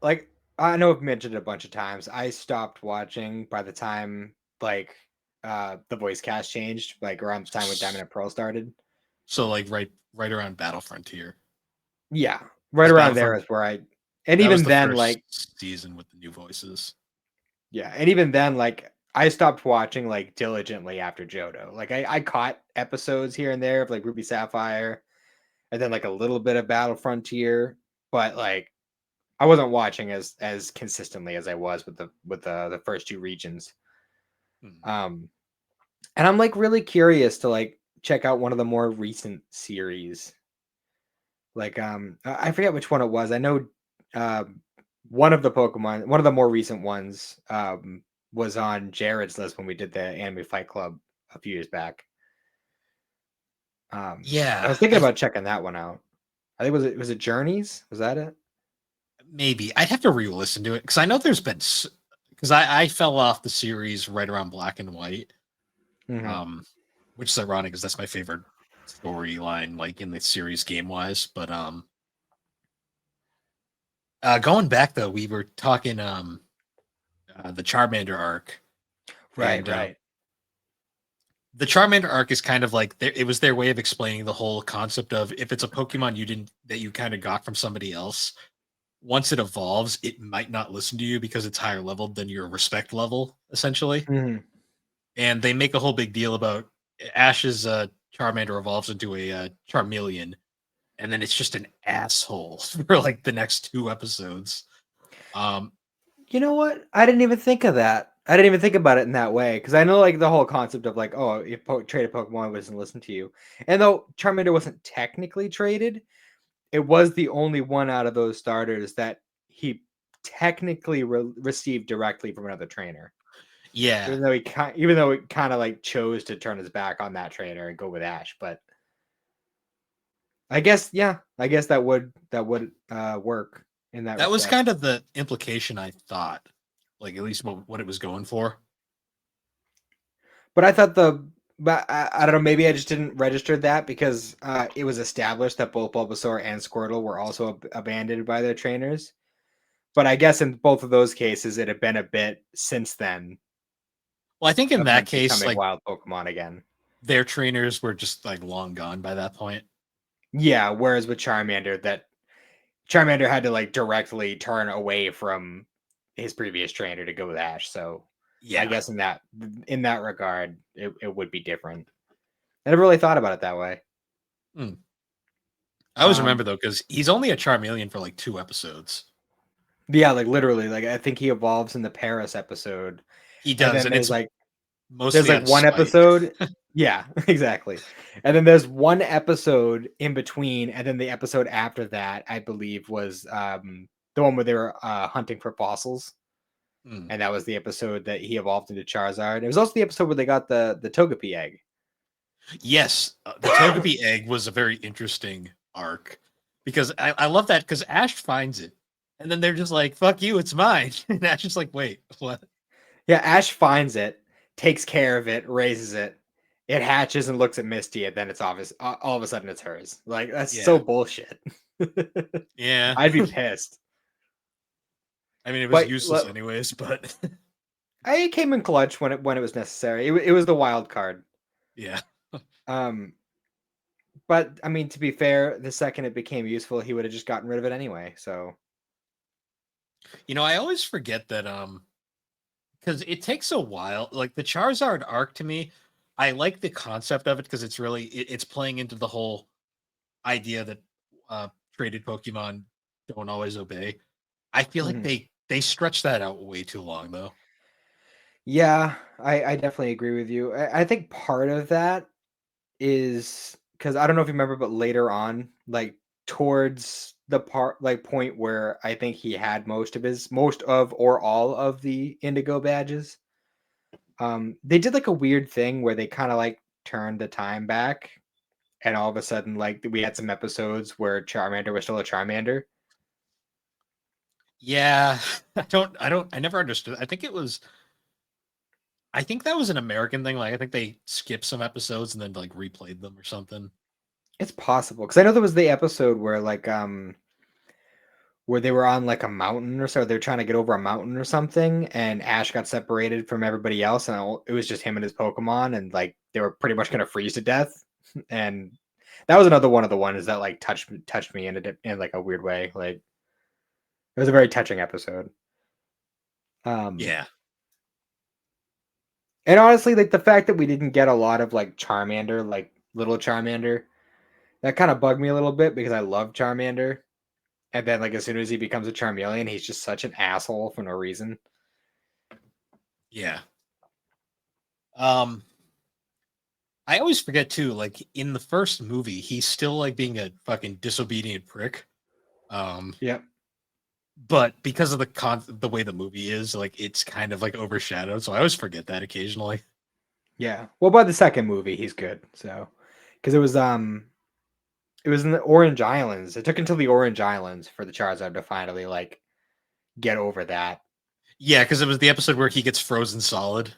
like I know I've mentioned it a bunch of times. I stopped watching by the time like the voice cast changed, like around the time when Diamond and Pearl started. So like right around Battle Frontier. Yeah, right Because around there Battlefront is where and that was even the then first like season with the new voices. yeah, and even then like I stopped watching like diligently after Johto. Like I caught episodes here and there of like Ruby Sapphire and then like a little bit of Battle Frontier, but like I wasn't watching as consistently as I was with the first two regions. Hmm. Um, and I'm like really curious to like check out one of the more recent series. Like I forget which one it was. I know one of the Pokemon, one of the more recent ones, was on Jared's list when we did the Anime Fight Club a few years back. I Yeah, was thinking about checking that one out. I think was it Journeys? Was that it? maybe I'd have to re-listen to it because I know there's been because I fell off the series right around Black and White, Hmm. um, which is ironic because that's my favorite storyline, like in the series game wise. But going back though, we were talking the Charmander arc, Right, and right. the Charmander arc is kind of like it was their way of explaining the whole concept of if it's a Pokemon you didn't that you kind of got from somebody else, once it evolves, it might not listen to you because it's higher level than your respect level, essentially. Hmm. And they make a whole big deal about Ash's Charmander evolves into a Charmeleon, and then it's just an asshole for like the next 2 episodes. Um, You know what? I didn't even think of that. I didn't even think about it in that way because I know like the whole concept of like, oh, if trade a Pokemon doesn't listen to you, and though Charmander wasn't technically traded, it was the only one out of those starters that he technically received directly from another trainer, Yeah, even though it kind of like chose to turn his back on that trainer and go with Ash. But I guess, yeah, I guess that would work in that that was respect. kind of the implication I thought, like at least what it was going for. But I don't know. Maybe I just didn't register that because it was established that both Bulbasaur and Squirtle were also abandoned by their trainers. But I guess in both of those cases, it had been a bit since then Well, I think in of that them case, becoming like wild Pokemon again. their trainers were just like long gone by that point. Yeah, whereas with Charmander, that Charmander had to like directly turn away from his previous trainer to go with Ash. So I Yeah. guess in that regard, it would be different. I never really thought about it that way. Hmm. I always Um, remember though, because he's only a Charmeleon for like 2 episodes. yeah, like literally, like I think he evolves in the Paris episode, He and does, then and there's it's like mostly out of one spite. episode. Yeah, exactly. And then there's one episode in between, and then the episode after that, I believe, was the one where they were hunting for fossils. Hmm. And that was the episode that he evolved into Charizard. It was also the episode where they got the Togepi egg. Yes, the Togepi egg was a very interesting arc because I love that because Ash finds it, and then they're just like, "Fuck you, it's mine," and Ash is like, "Wait, what?" Yeah, Ash finds it, takes care of it, raises it. It hatches and looks at Misty, and then it's obvious. All of a sudden, it's hers. Like that's so Yeah, bullshit. yeah. I'd be pissed. I mean, it was But useless anyways, but I came in clutch when it was necessary. It was the wild card. yeah. Um, but I mean, to be fair, the second it became useful, he would have just gotten rid of it anyway. So I always forget that because it takes a while. Like the Charizard arc to me, I like the concept of it because it's playing into the whole idea that uh traded Pokemon don't always obey. I feel like mhm. they stretch that out way too long though. Yeah, I definitely agree with you. I think part of that is because I don't know if you remember, but later on, like towards the part like point where I think he had most of or all of the Indigo badges, they did like a weird thing where they kind of like turned the time back, and all of a sudden, like we had some episodes where Charmander was still a Charmander. Yeah, I never understood. I think that was an American thing. Like I think they skipped some episodes and then like replayed them or something. It's possible because I know there was the episode where where they were on like a mountain or so. They're trying to get over a mountain or something, and Ash got separated from everybody else, and it was just him and his Pokemon, and like they were pretty much gonna freeze to death. And that was another one of the ones that like touched me in like a weird way. Like it was a very touching episode. Um, Yeah. and honestly, like the fact that we didn't get a lot of like Charmander, like little Charmander, that kind of bugged me a little bit because I love Charmander. And then, like, as soon as he becomes a Charmeleon, he's just such an asshole for no reason. Yeah. Um I always forget too, like in the first movie, he's still like being a fucking disobedient prick. Um, Yep. but because of the way the movie is, like it's kind of like overshadowed. So I always forget that occasionally. Yeah. Well, by the second movie, he's good. So, because it was in the Orange Islands. It took until the Orange Islands for the Charizard to finally like get over that. Yeah, because it was the episode where he gets frozen solid.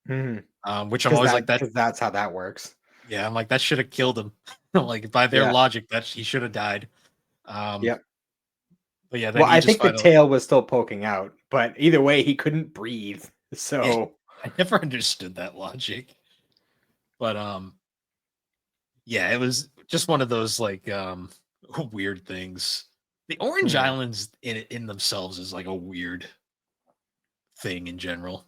Because Which I'm always like that. that's how that works. Yeah, I'm like that should have killed him. Like by their Yeah. logic, that he should have died. Um, Yep. but yeah, then Well, he I just think the finally. tail was still poking out, but either way, he couldn't breathe. Yeah, So, I never understood that logic. But yeah, it was just one of those like weird things. The Orange mhm. Islands in themselves is like a weird thing in general.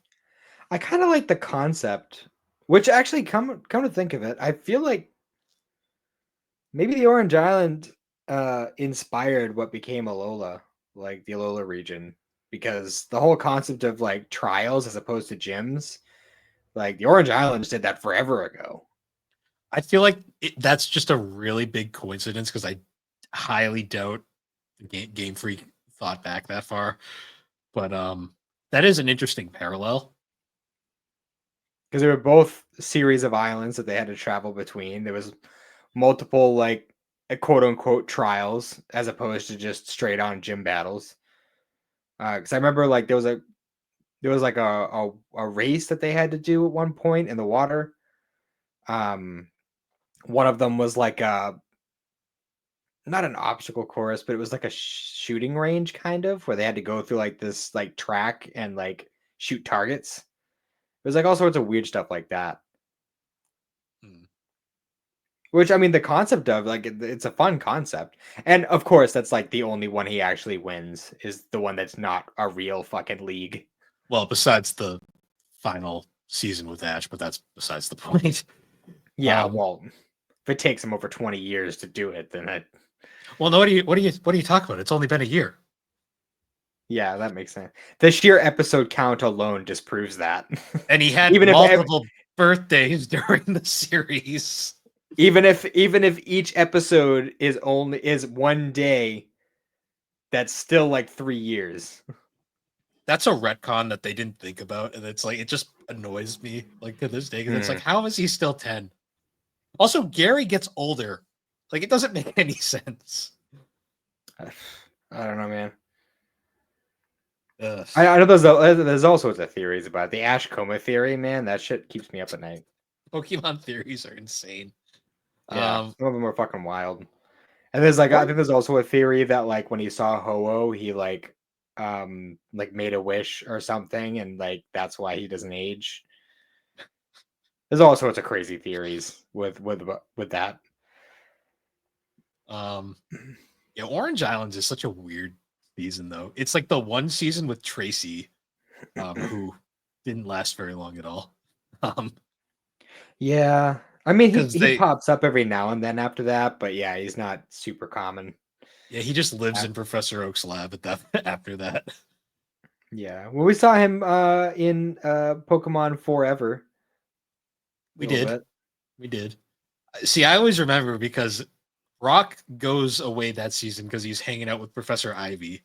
I kind of like the concept, which actually come to think of it, I feel like maybe the Orange Island inspired what became Alola, like the Alola region, because the whole concept of like trials as opposed to gyms, like the Orange Islands did that forever ago. I feel like that's just a really big coincidence because I highly doubt Game Freak thought back that far. But that is an interesting parallel. Because they were both series of islands that they had to travel between. There was multiple like quote unquote trials as opposed to just straight on gym battles. Because I remember like there was like a race that they had to do at one point in the water. Um, one of them was like a not an obstacle course, but it was like a shooting range kind of where they had to go through like this like track and like shoot targets. It was like all sorts of weird stuff like that. Hmm. Which I mean, the concept of like it's a fun concept, and of course, that's like the only one he actually wins is the one that's not a real fucking league. Well, besides the final season with Ash, but that's besides the point. Yeah, Um, well, if it takes him over 20 years to do it, then it, well, no, what do you talk about? It's only been a year, yeah, that makes sense. The sheer episode count alone disproves that. and he had even if multiple birthdays during the series. even if each episode is one day, that's still like 3 years. That's a retcon that they didn't think about, and it's like it just annoys me like to this day because it's like, Hmm. how is he still 10? Also, Gary gets older. Like it doesn't make any sense. I don't know, man. Ugh. I know there's all sorts of theories about it. The Ash Coma theory, man. That shit keeps me up at night. Pokemon theories are insane. Yeah, Um, some of them are fucking wild. And there's like I one think there's also a theory that like when he saw Ho-Oh, he like made a wish or something, and like that's why he doesn't age. There's all sorts of crazy theories with that. um Yeah, Orange Islands is such a weird season though. It's like the one season with Tracy, who didn't last very long at all. Um, Yeah, I mean he because he they pops up every now and then after that, but yeah, he's not super common. yeah, he just lives Uh, in Professor Oak's lab at that after that. Yeah, well, we saw him in Pokemon Forever a We little did. bit. We did. See, I always remember because Rock goes away that season because he's hanging out with Professor Ivy.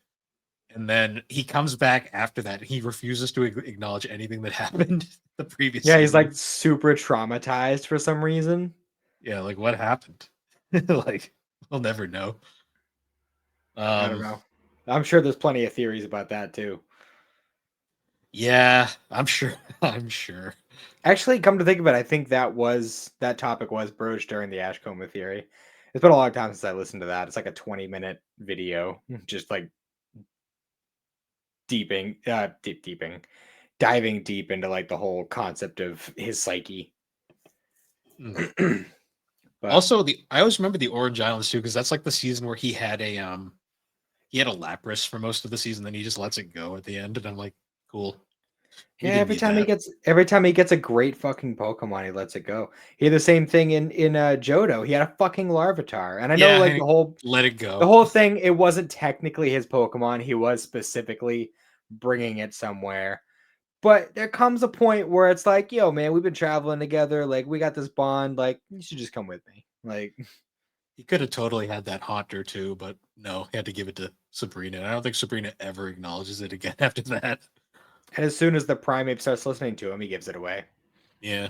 And then he comes back after that. He refuses to acknowledge anything that happened the previous Yeah, he's season. like super traumatized for some reason. Yeah, like what happened? Like we'll never know. I don't Um, know. I'm sure there's plenty of theories about that too. yeah, I'm sure. I'm sure. Actually, come to think of it, I think that topic was broached during the Ashcoma theory. It's been a long time since I listened to that. It's like a 20-minute video, just like diving deep into like the whole concept of his psyche. Mm. But Also, the I always remember the Orange Islands too because that's like the season where he had a Lapras for most of the season, then he just lets it go at the end, and I'm like, cool. yeah, We didn't need that. every time he gets a great fucking Pokemon, he lets it go. He had the same thing in Johto. He had a fucking Larvitar, and I know Yeah, like and let it the go. whole thing. It wasn't technically his Pokemon. He was specifically bringing it somewhere. But there comes a point where it's like, yo, man, we've been traveling together. Like, we got this bond. Like, you should just come with me. Like, He could have totally had that Haunter too, but no, he had to give it to Sabrina. And I don't think Sabrina ever acknowledges it again after that. and as soon as the primate starts listening to him, he gives it away. Yeah.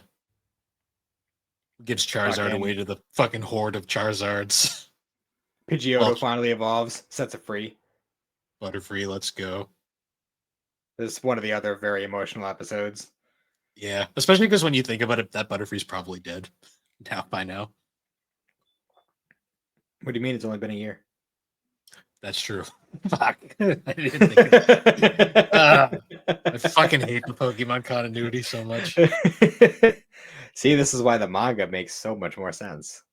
Gives Charizard away Fucking to the fucking horde of Charizards. Well, Pidgeotto finally evolves, sets it free. Butterfree, let's go. This is one of the other very emotional episodes. Yeah, especially because when you think about it, that Butterfree's probably dead now by now. What do you mean it's only been a year? That's true. Fuck, I didn't think of that. I fucking hate the Pokemon continuity so much. See, this is why the manga makes so much more sense.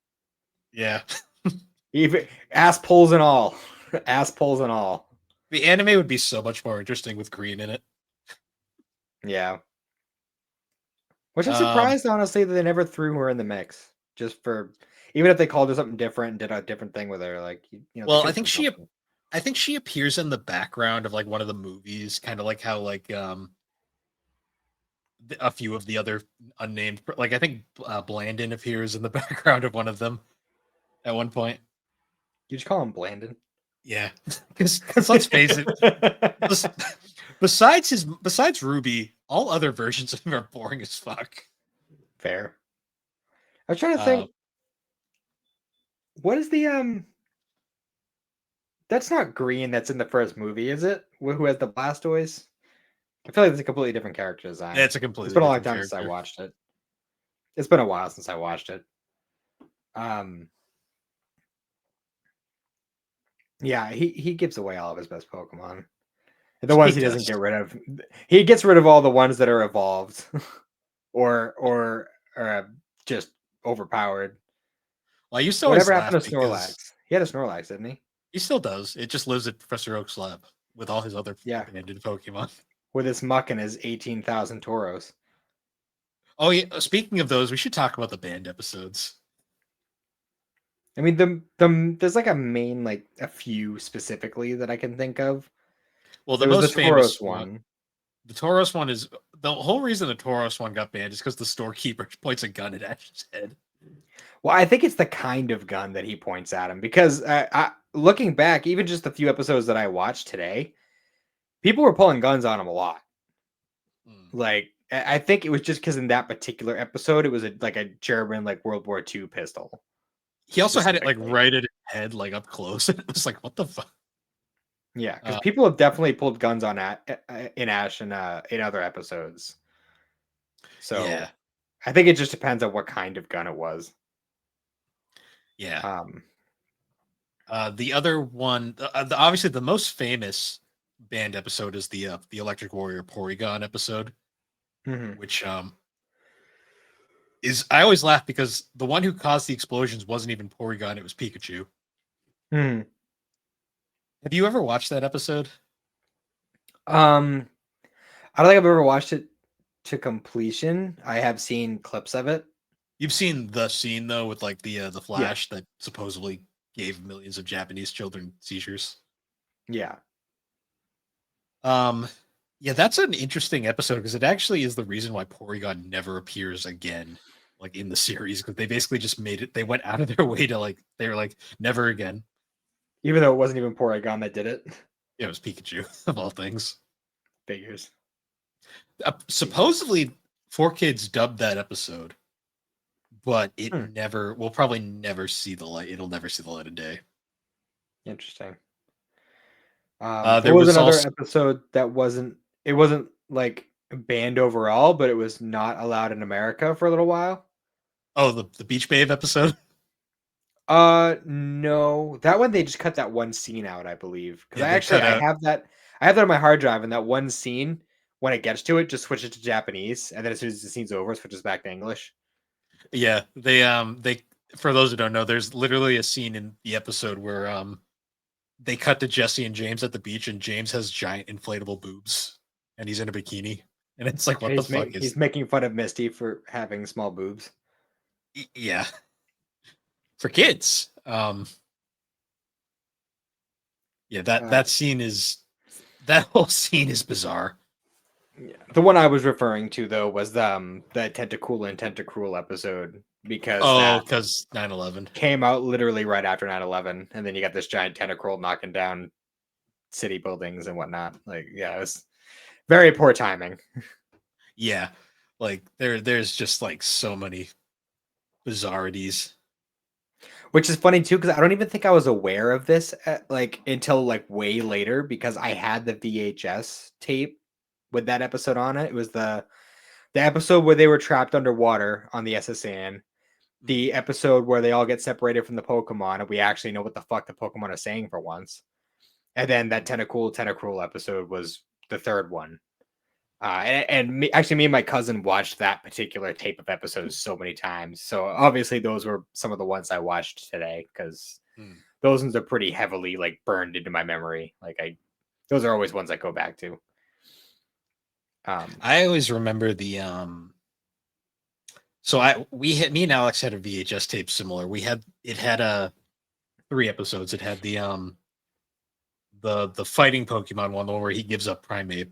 Yeah, Even ass pulls and all. Ass pulls and all. the anime would be so much more interesting with Green in it. Yeah. Which I'm Um, surprised, honestly, that they never threw her in the mix. Just for, even if they called her something different and did a different thing with her, like they well, could have done something. I think she appears in the background of like one of the movies, kind of like how like a few of the other unnamed, like I think Blandon appears in the background of one of them at one point. You just call him Blandon. Yeah, because let's face it, bes- besides Ruby, all other versions of him are boring as fuck. Fair. I was trying to Uh, think. What is the That's not Green. That's in the first movie, is it? Who has the Blastoise? I feel like it's a completely different character design. it's a It's completely been a long different time since I character. watched it. It's been a while since I watched it. Um, yeah, he gives away all of his best Pokemon. The He ones he doesn't does. get rid of. He gets rid of all the ones that are evolved or just overpowered. Well, I used to always Whatever laugh happened to because Snorlax? He had a Snorlax, didn't he? he still does. It just lives at Professor Oak's lab with all his other Yeah, abandoned Pokemon. with his muck and his 18,000 Tauros. Oh yeah. Speaking of those, we should talk about the band episodes. I mean, there's like a main, like a few specifically that I can think of. Well, the There was the most Tauros famous one, one. the Tauros one, is the whole reason the Tauros one got banned is because the storekeeper points a gun at Ash's head. Well, I think it's the kind of gun that he points at him because looking back, even just the few episodes that I watched today, people were pulling guns on him a lot. Hmm. Like I think it was just because in that particular episode, it was like a German like World War II pistol He also had it like specifically. right at his head, like up close. And it was like, what the fuck? Yeah, because Uh, people have definitely pulled guns on in Ash and in other episodes. yeah, So I think it just depends on what kind of gun it was. yeah. Um, The other one, obviously the most famous band episode is the Electric Warrior Porygon episode, mhm. which is I always laugh because the one who caused the explosions wasn't even Porygon; it was Pikachu. Mhm. Have you ever watched that episode? Um, I don't think I've ever watched it to completion. I have seen clips of it. You've seen the scene though with like the Yeah, flash that supposedly gave millions of Japanese children seizures. yeah. Um, yeah, that's an interesting episode because it actually is the reason why Porygon never appears again, like in the series, because they basically just made it. They went out of their way to like they were like never again. Even though it wasn't even Porygon that did it. Yeah, it was Pikachu of all things. Figures. Supposedly, 4Kids dubbed that episode, but it Hmm, never. We'll probably never see the light. It'll never see the light of day. interesting. There There was was another also episode that wasn't like banned overall, but it was not allowed in America for a little while. the Beach Babe episode. No, that one they just cut that one scene out, I believe. Because Yeah, they cut I out. have that on my hard drive, and that one scene when it gets to it, just switches to Japanese, and then as soon as the scene's over, it switches back to English. Yeah, they for those who don't know, there's literally a scene in the episode where they cut to Jesse and James at the beach, and James has giant inflatable boobs, and he's in a bikini, and it's like, what the fuck is? He's making fun of Misty for having small boobs. Yeah, for kids. Yeah, Uh, that scene is that whole scene is bizarre. yeah. The one I was referring to though was the Tentacool and Tentacruel episode because Oh, that because 9/11. came out literally right after 9/11, and then you got this giant tentacruel knocking down city buildings and whatnot. Like, yeah, it was very poor timing. Yeah, like there's just like so many bizarrities. Which is funny too, because I don't even think I was aware of this like until like way later because I had the VHS tape with that episode on it. It was the episode where they were trapped underwater on the SSN, Mm. the episode where they all get separated from the Pokemon, and we actually know what the fuck the Pokemon are saying for once. And then that Tentacruel episode was the third one. Actually, me and my cousin watched that particular tape of episodes so many times. So obviously, those were some of the ones I watched today because Mm. those ones are pretty heavily like burned into my memory. Those are always ones I go back to. Um, I always remember so I we had me and Alex had a VHS tape similar. It had three episodes. It had the fighting Pokemon one, the one where he gives up Primeape.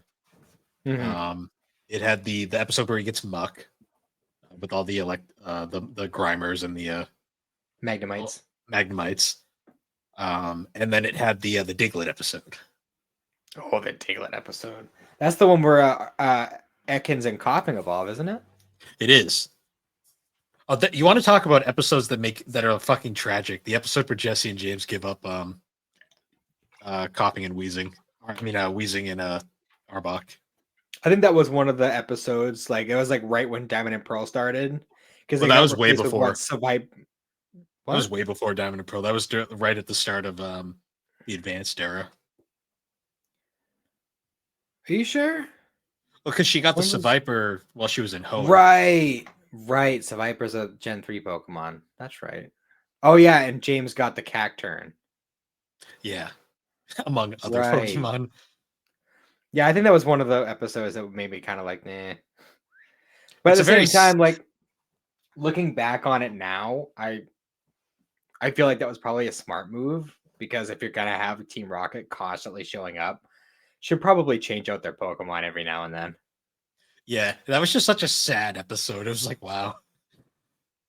mhm. Um, it had the episode where he gets Muck with all the Grimers and the Magnemites. Magnemites. And then it had the Diglett episode. Oh, the Diglett episode. That's the one where Ekans and Kopping evolve, isn't it? It is. Oh, you want to talk about episodes that are fucking tragic? The episode where Jesse and James give up coughing and wheezing. Wheezing and Arbok. I think that was one of the episodes. Like it was like right when Diamond and Pearl started, because Well, they that got was way replaced with before. what Survive. That was way before Diamond and Pearl. That was right at the start of the advanced era. Are you sure? Well, because she got the When was- Seviper while she was in Hoenn. Right. Seviper's a Gen 3 Pokemon. That's right. Oh yeah, and James got the Cacturn. Yeah. Among other Right. Pokemon. Yeah, I think that was one of the episodes that made me kind of like, nah. But It's at the a very same time, like looking back on it now, I feel like that was probably a smart move, because if you're gonna have Team Rocket constantly showing up, should probably change out their Pokemon every now and then. Yeah, that was just such a sad episode. It was like, wow.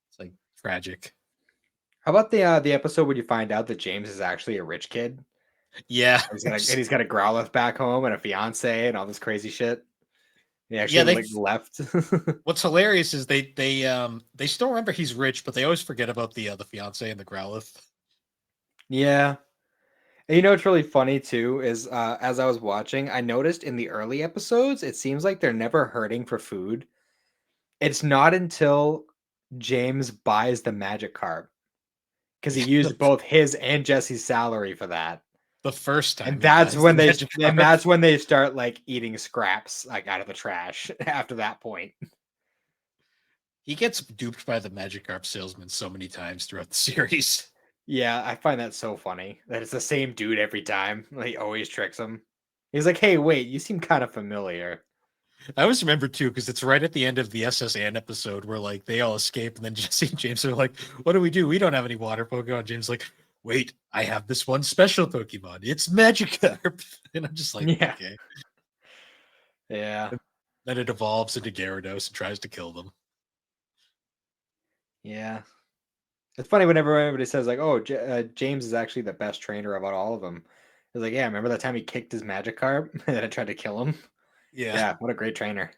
It's like tragic. How about the episode where you find out that James is actually a rich kid? Yeah. He's got a Growlithe back home and a fiance and all this crazy shit. He actually Yeah, like, left. What's hilarious is they still remember he's rich, but they always forget about the fiance and the Growlithe. Yeah. And you know what's really funny too is as I was watching, I noticed in the early episodes, it seems like they're never hurting for food. It's not until James buys the Magikarp, because he used both his and Jesse's salary for that. The first time, And that's when Magikarp. they start like eating scraps like out of the trash after that point. He gets duped by the Magikarp salesman so many times throughout the series. Yeah, I find that so funny that it's the same dude every time. Like, he always tricks him. He's like, "Hey, wait, you seem kind of familiar." I always remember too, because it's right at the end of the SS Anne episode where like they all escape, and then Jesse and James are like, "What do? We don't have any water Pokemon." James is like, "Wait, I have this one special Pokemon. It's Magikarp," and I'm just like, Yeah. "Okay." Yeah. Then it evolves into Gyarados and tries to kill them. Yeah. It's funny whenever everybody says like, "Oh, James is actually the best trainer about all of them." It's like, yeah, remember that time he kicked his Magikarp and then I tried to kill him? Yeah, what a great trainer.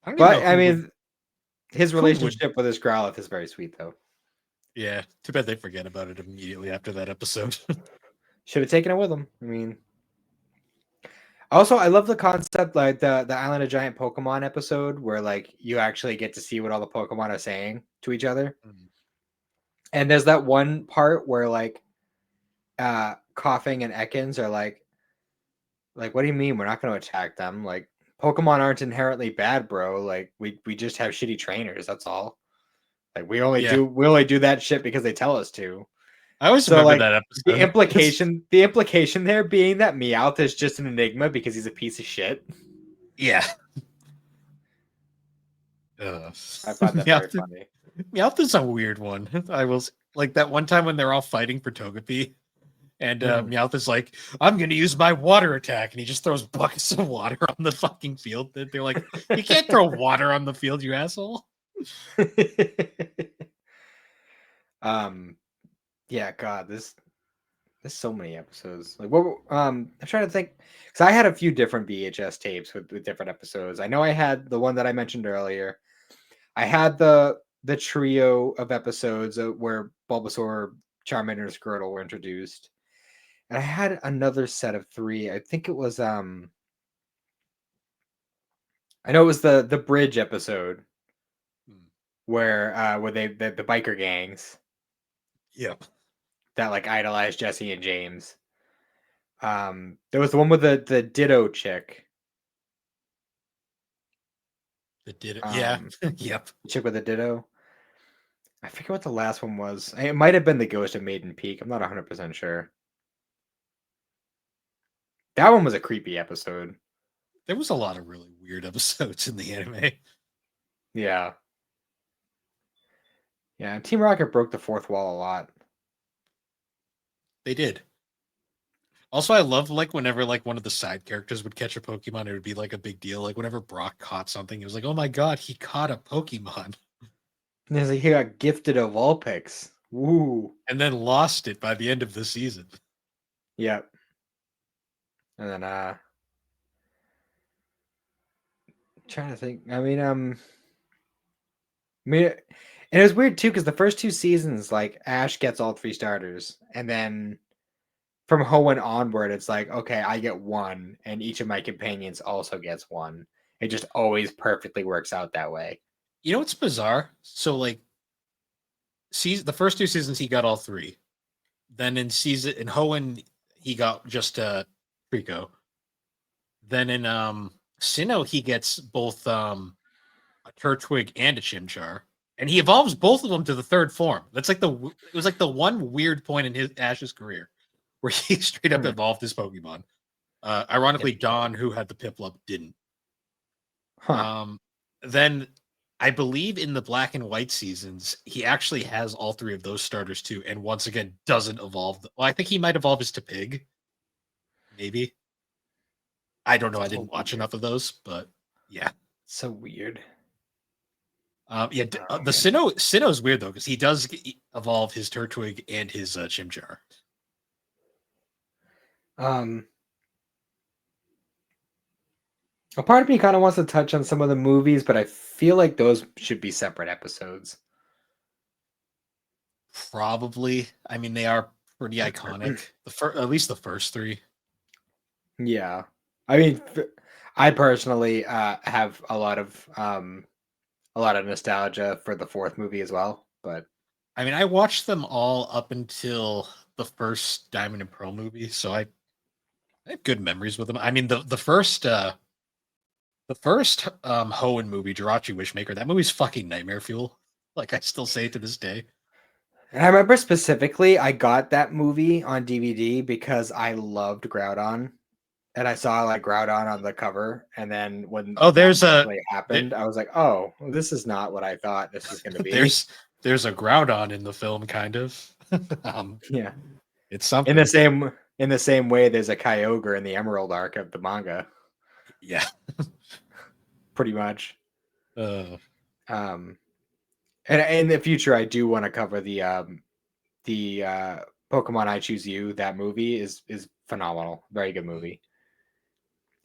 I mean, his relationship with his Growlithe is very sweet, though. Yeah, too bad they forget about it immediately after that episode. Should have taken it with him. I mean, also, I love the concept, like the Island of Giant Pokemon episode, where like you actually get to see what all the Pokemon are saying to each other. And there's that one part where like Coughing and Ekans are like, what do you mean we're not going to attack them? Like, Pokemon aren't inherently bad, bro. Like, we just have shitty trainers. That's all. Like, we only do that shit because they tell us to. I always remember that episode. The implication there being that Meowth is just an enigma because he's a piece of shit. Yeah. I find that very funny. Meowth is a weird one. I will like that one time when they're all fighting for Togepi, and Meowth is like, "I'm going to use my water attack," and he just throws buckets of water on the fucking field. They're like, "You can't throw water on the field, you asshole." Yeah, God, there's so many episodes. Like, what? I'm trying to think, because I had a few different VHS tapes with different episodes. I know I had the one that I mentioned earlier. I had the trio of episodes where Bulbasaur, Charmander, and Squirtle were introduced, and I had another set of 3. I think it was I know it was the bridge episode where the biker gangs. Yep. That like idolized Jesse and James. There was the one with the Ditto chick. The Ditto, yeah, yep. Chick with the Ditto. I forget what the last one was. It might have been the Ghost of Maiden Peak. I'm not 100% sure. That one was a creepy episode. There was a lot of really weird episodes in the anime. Yeah. Yeah, Team Rocket broke the fourth wall a lot. They did. Also, I love like whenever like one of the side characters would catch a Pokemon, it would be like a big deal. Like whenever Brock caught something, it was like, "Oh my god, he caught a Pokemon." And he's like, he got gifted a Vulpix. Woo. and then lost it by the end of the season. Yep. And then trying to think. And it was weird too because the first two seasons, like Ash gets all three starters, and then from Hoenn onward, it's like, okay, I get one, and each of my companions also gets one. It just always perfectly works out that way. You know what's bizarre? So like the first two seasons he got all three. Then in Hoenn he got just Trico. Then in Sinnoh he gets both a Turtwig and a Chimchar. And he evolves both of them to the third form. It was like the one weird point in his Ash's career where he straight up Hmm. evolved his Pokemon. Ironically, Dawn, who had the Piplup, didn't. Huh. Then I believe in the Black and White seasons, he actually has all three of those starters too, and once again doesn't evolve. Well, I think he might evolve his to Pig, maybe. I don't know. I So didn't watch weird. enough of those, but yeah. So weird. The Sinnoh is weird though because he does evolve his Turtwig and his Chimchar. Um, a part of me kind of wants to touch on some of the movies, but I feel like those should be separate episodes. Probably. I mean, they are pretty iconic. At least the first three. Yeah. I mean, I personally have a lot of nostalgia for the fourth movie as well. But I mean, I watched them all up until the first Diamond and Pearl movie, so I have good memories with them. I mean, the first Hoenn movie, Jirachi Wishmaker, that movie's fucking nightmare fuel. Like I still say to this day. and I remember specifically, I got that movie on DVD because I loved Groudon, and I saw like Groudon on the cover, and then when Oh, that actually happened, I was like, oh, well, this is not what I thought this was going to be. there's a Groudon in the film, kind of. Yeah. It's In something. the same way, there's a Kyogre in the Emerald arc of the manga, Yeah. pretty much. Uh, Um, and in the future, I do want to cover the Pokemon I Choose You. That movie is phenomenal. Very good movie.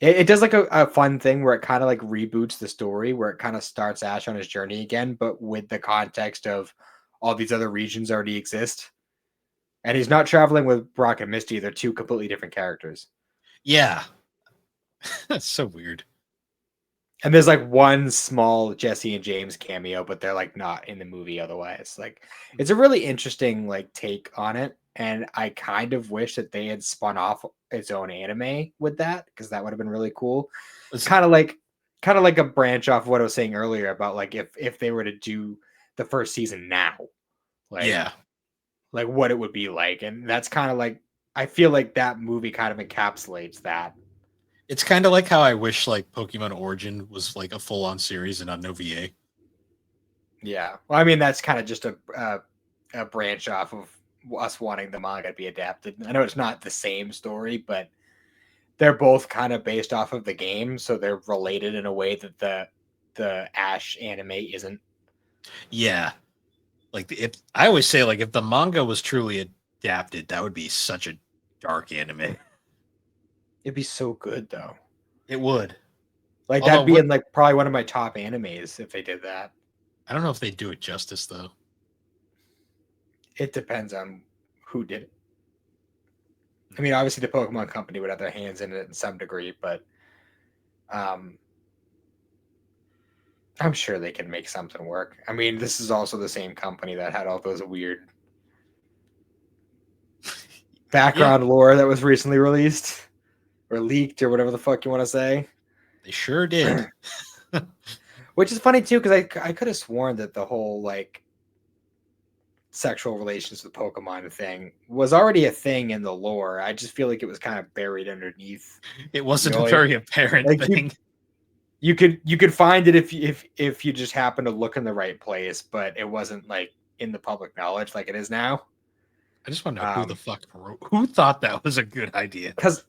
It does like a fun thing where it kind of like reboots the story, where it kind of starts Ash on his journey again, but with the context of all these other regions already exist. And he's not traveling with Brock and Misty; they're two completely different characters. yeah. That's so weird. And there's like one small Jesse and James cameo, but they're like not in the movie otherwise. Like it's a really interesting like take on it. And I kind of wish that they had spun off its own anime with that because that would have been really cool. It's, Kind of like a branch off of what I was saying earlier about like if they were to do the first season now, like yeah. like what it would be like. And that's kind of like I feel like that movie kind of encapsulates that. It's kind of like how I wish like Pokemon Origin was like a full on series and not no VA. Yeah. Well, I mean, that's kind of just a branch off of us wanting the manga to be adapted. I know it's not the same story, but they're both kind of based off of the game, so they're related in a way that the Ash anime isn't. Yeah. Like if I always say like if the manga was truly adapted, that would be such a dark anime. It'd be so good though. It would. Like Although that'd be in like probably one of my top animes if they did that. I don't know if they do it justice though. It depends on who did it. I mean, obviously the Pokemon Company would have their hands in it in some degree, but um, I'm sure they can make something work. I mean, this is also the same company that had all those weird background lore that was recently released or leaked or whatever the fuck you want to say. They sure did. Which is funny too, because I could have sworn that the whole like sexual relations with Pokemon thing was already a thing in the lore. I just feel like it was kind of buried underneath. It wasn't You know, a very apparent like thing. you could find it if you just happen to look in the right place, but it wasn't like in the public knowledge like it is now. I just want to know who the fuck who thought that was a good idea. Because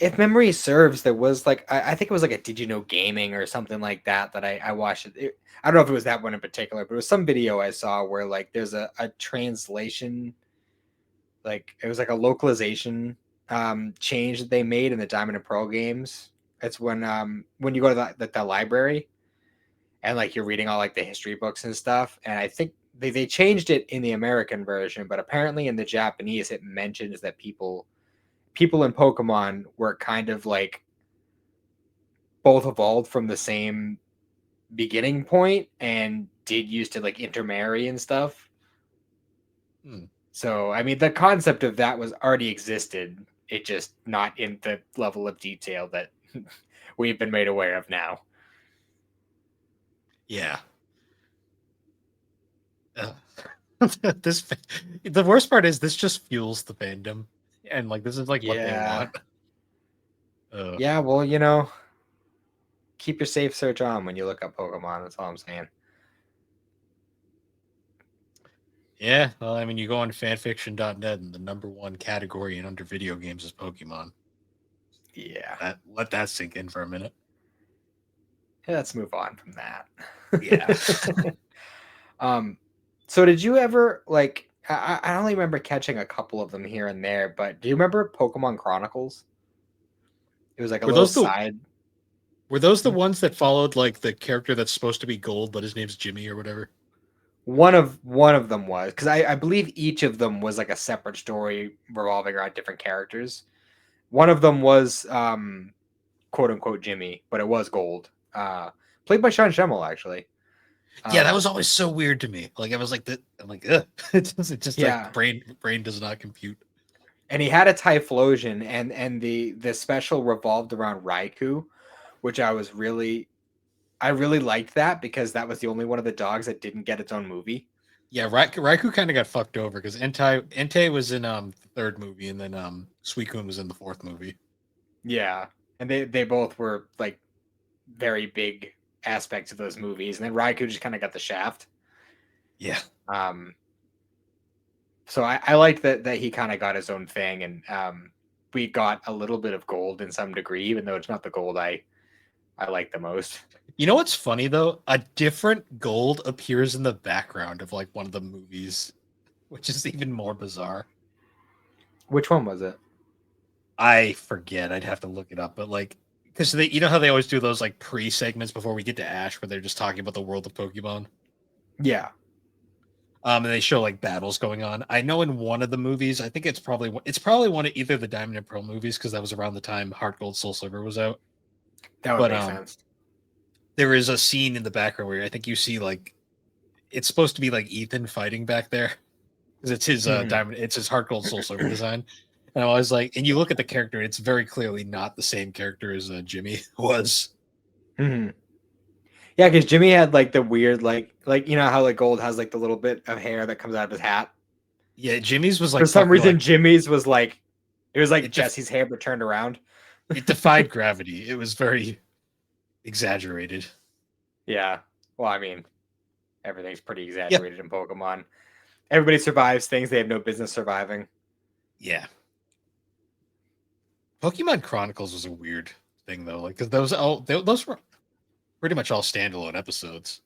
if memory serves, there was like I think it was like a Did You Know Gaming or something like that that I watched I don't know if it was that one in particular, but it was some video I saw where like there's a translation, like it was like a localization change that they made in the Diamond and Pearl games. It's when you go to the library and like you're reading all like the history books and stuff. And I think they changed it in the American version, but apparently in the Japanese it mentions that people in Pokemon were kind of like both evolved from the same beginning point and did used to like intermarry and stuff. Hmm. So I mean the concept of that was already existed. It just not in the level of detail that we've been made aware of now. Yeah. Uh, this the worst part is this just fuels the fandom, and like this is like what they Yeah. want. Uh, Yeah, well, keep your safe search on when you look up Pokemon. That's all I'm saying. yeah. Well, I mean, you go on fanfiction.net, and the number one category in under video games is Pokemon. Yeah. Let that sink in for a minute. Let's move on from that. Yeah. um, so did you ever like? I only remember catching a couple of them here and there, but do you remember Pokemon Chronicles? It was like a Were little those the side. were those the ones that followed like the character that's supposed to be gold, but his name's Jimmy or whatever? One of them was because I believe each of them was like a separate story revolving around different characters. One of them was quote unquote Jimmy, but it was Gold. Played by Sean Schemmel actually. Yeah, that Um, was always so weird to me. Like I was like, I'm like, ugh. It just like yeah, brain does not compute. and he had a Typhlosion, and the special revolved around Raikou, which I really liked that because that was the only one of the dogs that didn't get its own movie. Yeah, Raikou kind of got fucked over because Entei was in the third movie, and then Suicune was in the fourth movie. Yeah, and they both were like very big aspects of those movies, and then Raikou just kind of got the shaft. Yeah, Um, so I like that he kind of got his own thing, and we got a little bit of Gold in some degree, even though it's not the Gold I like the most. you know what's funny though? A different gold appears in the background of like one of the movies, which is even more bizarre. Which one was it? I forget. I'd have to look it up, but like, because they, you know how they always do those like pre segments before we get to Ash, where they're just talking about the world of Pokemon. Yeah. And they show like battles going on. I know in one of the movies, I think it's probably one of either the Diamond and Pearl movies because that was around the time Heart Gold Soul Silver was out. That would But make sense. there is a scene in the background where I think you see like it's supposed to be like Ethan fighting back there because it's his Mhm. diamond, it's his Heart Gold Soul Silver design. And I was like, and you look at the character, it's very clearly not the same character as Jimmy was. Mhm. Yeah, because Jimmy had like the weird like how like Gold has like the little bit of hair that comes out of his hat. Yeah, Jimmy's was For like some fucking reason, like Jimmy's was like it was like it. Def- Jesse's hair but turned around. it defied gravity. It was very exaggerated. Yeah. Well, I mean, everything's pretty Yeah, exaggerated in Pokemon. Everybody survives things they have no business surviving. yeah. Pokemon Chronicles was a weird thing though, like because those were pretty much all standalone episodes.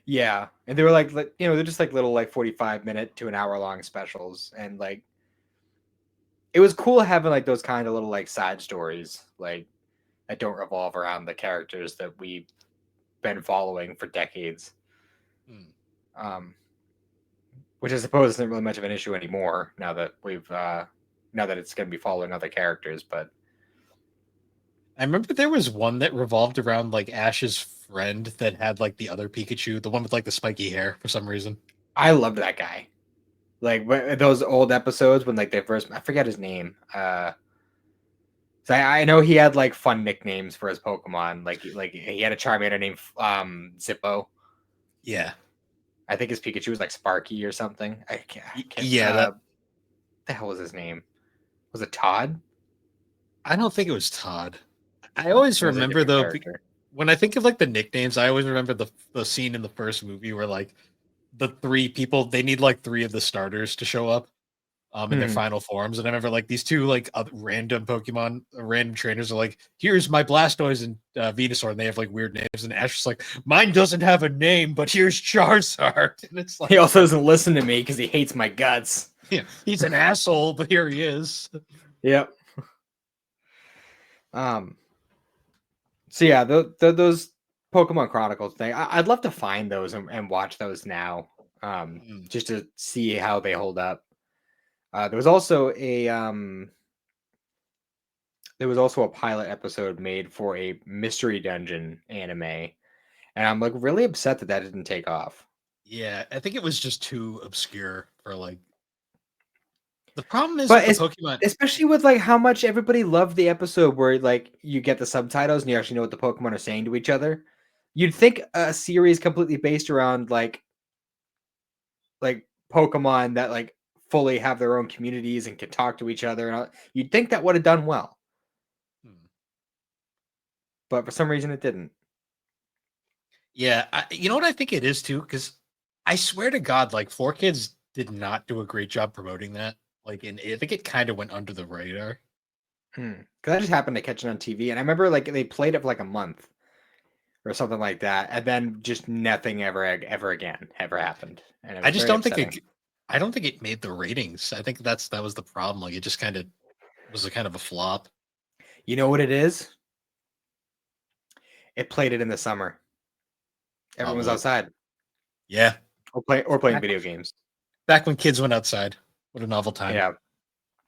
Yeah, and they were they're just like little like 45-minute to an hour long specials, and like it was cool having like those kind of little like side stories like that don't revolve around the characters that we've been following for decades. Hmm. Um, which I suppose isn't really much of an issue anymore now that it's going to be following other characters. But I remember there was one that revolved around like Ash's friend that had like the other Pikachu, the one with like the spiky hair for some reason. I loved that guy. Like those old episodes when like they first I forget his name. So I know he had like fun nicknames for his Pokemon. Like he had a Charmander named Zippo. Yeah, I think his Pikachu was like Sparky or something. I can't yeah. That the hell was his name? Was it Todd? I don't think it was Todd. I always It was a remember different though character. when I think of like the nicknames, I always remember the scene in the first movie where like the three people they need like three of the starters to show up. in their Mhm. final forms. And I remember like these two like random Pokemon, random trainers are like, "Here's my Blastoise and Venusaur," and they have like weird names. And Ash is like, "Mine doesn't have a name, but here's Charizard," and it's He like, also doesn't listen to me because he hates my guts. yeah, he's an asshole, but here he is. Yep. Um. So yeah, those Pokemon Chronicles thing, I'd love to find those and watch those now, Mm. just to see how they hold up. There was also a pilot episode made for a Mystery Dungeon anime, and I'm like really upset that that didn't take off. Yeah, I think it was just too obscure for like. The problem is with But the Pokemon. especially with like how much everybody loved the episode where like you get the subtitles and you actually know what the Pokemon are saying to each other. You'd think a series completely based around like Pokemon that like fully have their own communities and can talk to each other and you'd think that would have done well, Hmm. but for some reason it didn't. Yeah, you know what I think it is too, because I swear to God, like 4Kids did not do a great job promoting that. Like, and I think it kind of went under the radar. Because I just happened to catch it on TV, and I remember like they played it for like a month or something like that, and then just nothing ever again ever happened, and it I was just very don't think upsetting. it. I don't think it made the ratings. I think that was the problem. Like, it just kind of was a kind of a flop. You know what it is? It played it in the summer. Everyone was Probably. outside Yeah. or playing Back, video games. back when kids went outside. What a novel time. Yeah,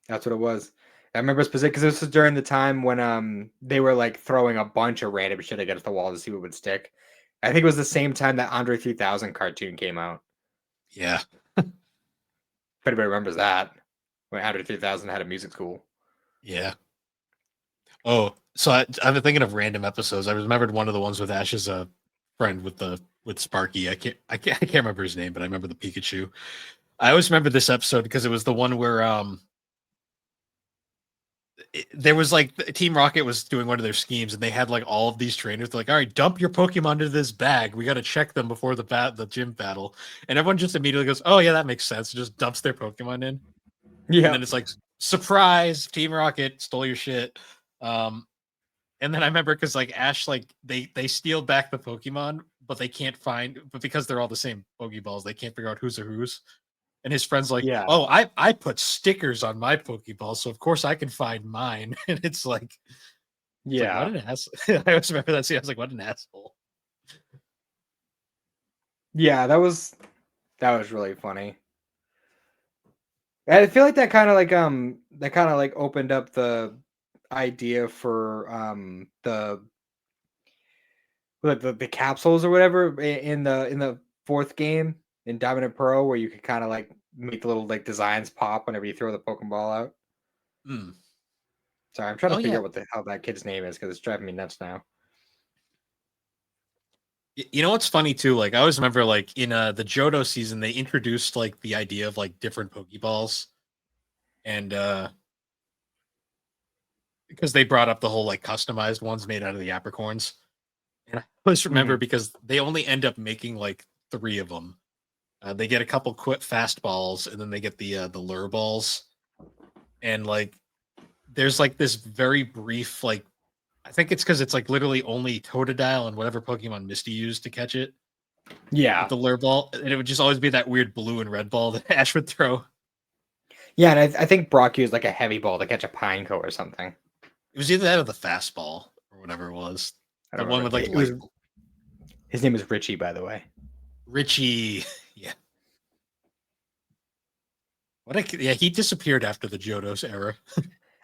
that's what it was. I remember specific because this was during the time when they were like throwing a bunch of random shit against the wall to see what would stick. I think it was the same time that Andre 3000 cartoon came out. Yeah. If anybody remembers that, when Andre 3000 had a music school. Yeah. Oh, so I've been thinking of random episodes. I remembered one of the ones with Ash's friend with Sparky. I can't remember his name, but I remember the Pikachu. I always remember this episode because it was the one where there was like Team Rocket was doing one of their schemes and they had like all of these trainers. They're like, all right, dump your Pokemon into this bag. We got to check them before the gym battle. And everyone just immediately goes, oh yeah, that makes sense. Just dumps their Pokemon in. And Yeah, then it's like, surprise, Team Rocket stole your shit. Um, And then I remember because like Ash, like they steal back the Pokemon, but they can't find, but because they're all the same Pokeballs, they can't figure out who's a who's. And his friend's like, yeah, "Oh, I put stickers on my Pokeball, so of course I can find mine." And it's like what yeah, an ass. I always remember that scene. I was like, "What an asshole." yeah. That was really funny. I feel like that kind of like opened up the idea for the capsules or whatever in the fourth game in Diamond and Pearl, where you could kind of like make the little like designs pop whenever you throw the Pokeball out. Hmm. Sorry, I'm trying Oh to figure yeah. out how that kid's name is because it's driving me nuts now. You know what's funny too? Like I always remember like in the Johto season, they introduced like the idea of like different Pokeballs. And because they brought up the whole like customized ones made out of the apricorns. And I always remember Mhm. because they only end up making like three of them. They get a couple quick fast balls, and then they get the lure balls. And like, there's like this very brief like, I think it's because it's like literally only Totodile and whatever Pokemon Misty used to catch it with Yeah, the lure ball, and it would just always be that weird blue and red ball that Ash would throw. yeah, and I think Brock used like a heavy ball to catch a Pineco or something. It was either that or the fastball or whatever it was. I The don't one remember. with like It was light his name is Richie, by the way. Richie. Yeah. Yeah, he disappeared after the Johto's era.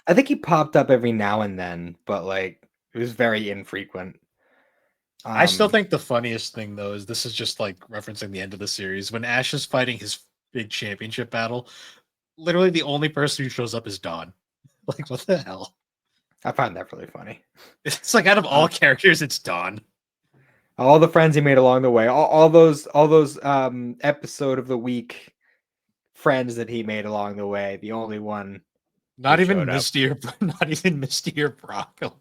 I think he popped up every now and then, but like it was very infrequent. I still Um, think the funniest thing though is this is just like referencing the end of the series when Ash is fighting his big championship battle. Literally, the only person who shows up is Dawn. Like, what the hell? I find that really funny. It's like out of Uh, all characters, it's Dawn. all the friends he made along the way, all those episode of the week friends that he made along the way, the only one who Not even showed up. Misty or not even Misty or Brock. Oh,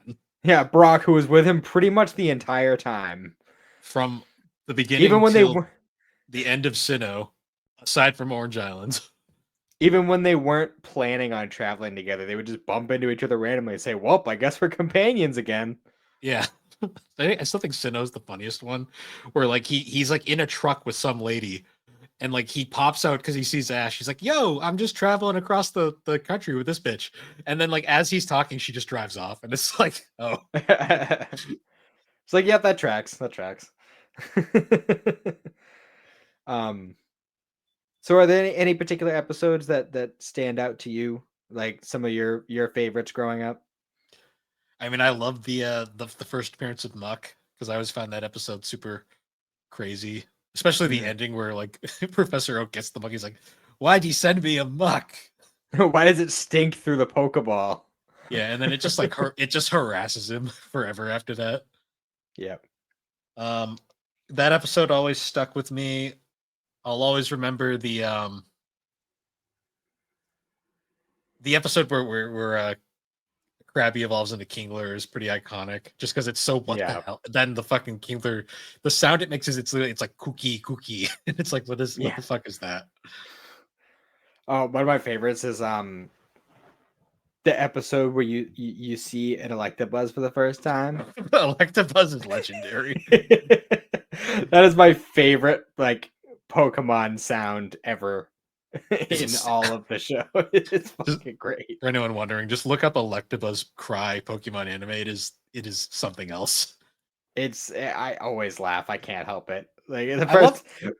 Dawn. Yeah, Brock, who was with him pretty much the entire time, From the even beginning when they till were. the end of Sinnoh, aside from Orange Islands. Even when they weren't planning on traveling together, they would just bump into each other randomly and say, "Well, I guess we're companions again." Yeah. I still think Sinnoh's the funniest one, where like he's like in a truck with some lady, and like he pops out because he sees Ash. He's like, "Yo, I'm just traveling across the country with this bitch," and then like as he's talking, she just drives off, and it's like, oh It's like, yeah, that tracks. That tracks. um, so are there any particular episodes that stand out to you? Like some of your favorites growing up? I mean, I love the first appearance of Muck because I always found that episode super crazy, especially the Mm. ending where like Professor Oak gets the Muck. He's like, "Why'd you send me a Muck?" Why does it stink through the Pokeball? Yeah, and then it just like it just harasses him forever after that. Yep. Um, that episode always stuck with me. I'll always remember the episode where Krabby evolves into Kingler is pretty iconic, just because it's so what the Yeah. hell. Then the fucking Kingler, the sound it makes is it's like kooky, and it's like what Yeah. the fuck is that? Oh, one of my favorites is the episode where you see an Electabuzz for the first time. Electabuzz is legendary. That is my favorite like Pokemon sound ever in It's all of the show. It's just fucking great. for anyone wondering, just look up Electabuzz cry Pokemon anime. It is something else. I always laugh. I can't help it. Like the I love first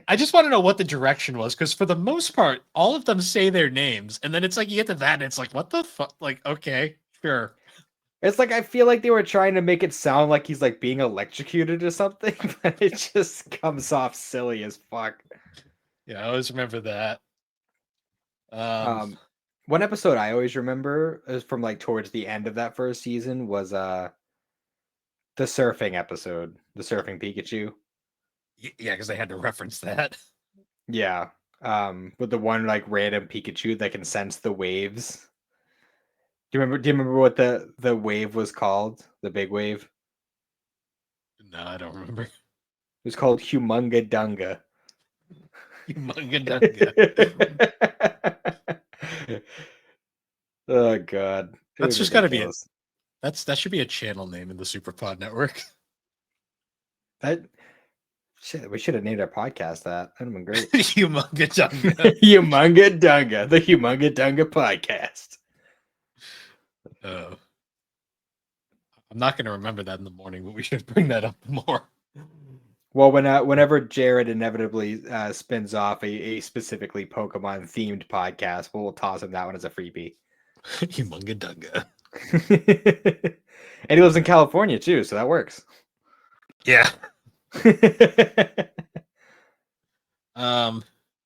I just want to know what the direction was because for the most part, all of them say their names, and then it's like you get to that, and it's like, what the fuck? Like, okay, sure. it's like I feel like they were trying to make it sound like he's like being electrocuted or something, but it just comes off silly as fuck. Yeah, I always remember that. Um, Um, one episode I always remember is from like towards the end of that first season was the surfing episode, the surfing Pikachu. yeah, because they had to reference that. Yeah. With the one like random Pikachu that can sense the waves. Do you remember what the wave was called? The big wave? It No, I don't remember. was called Humunga Dunga. Manga Dunga. Oh god. It That's was just got to be it. ridiculous. That should be a channel name in the Superpod network. That shit, we should have named our podcast that. That'd have been great. Humunga Dunga. Humunga Dunga, the Humunga Dunga podcast. Uh, I'm not going to remember that in the morning, but we should bring that up more. Well, whenever Jared inevitably spins off a specifically Pokemon themed podcast, we'll toss him that one as a freebie. Humunga Dunga. And he lives in California too, so that works. Yeah. I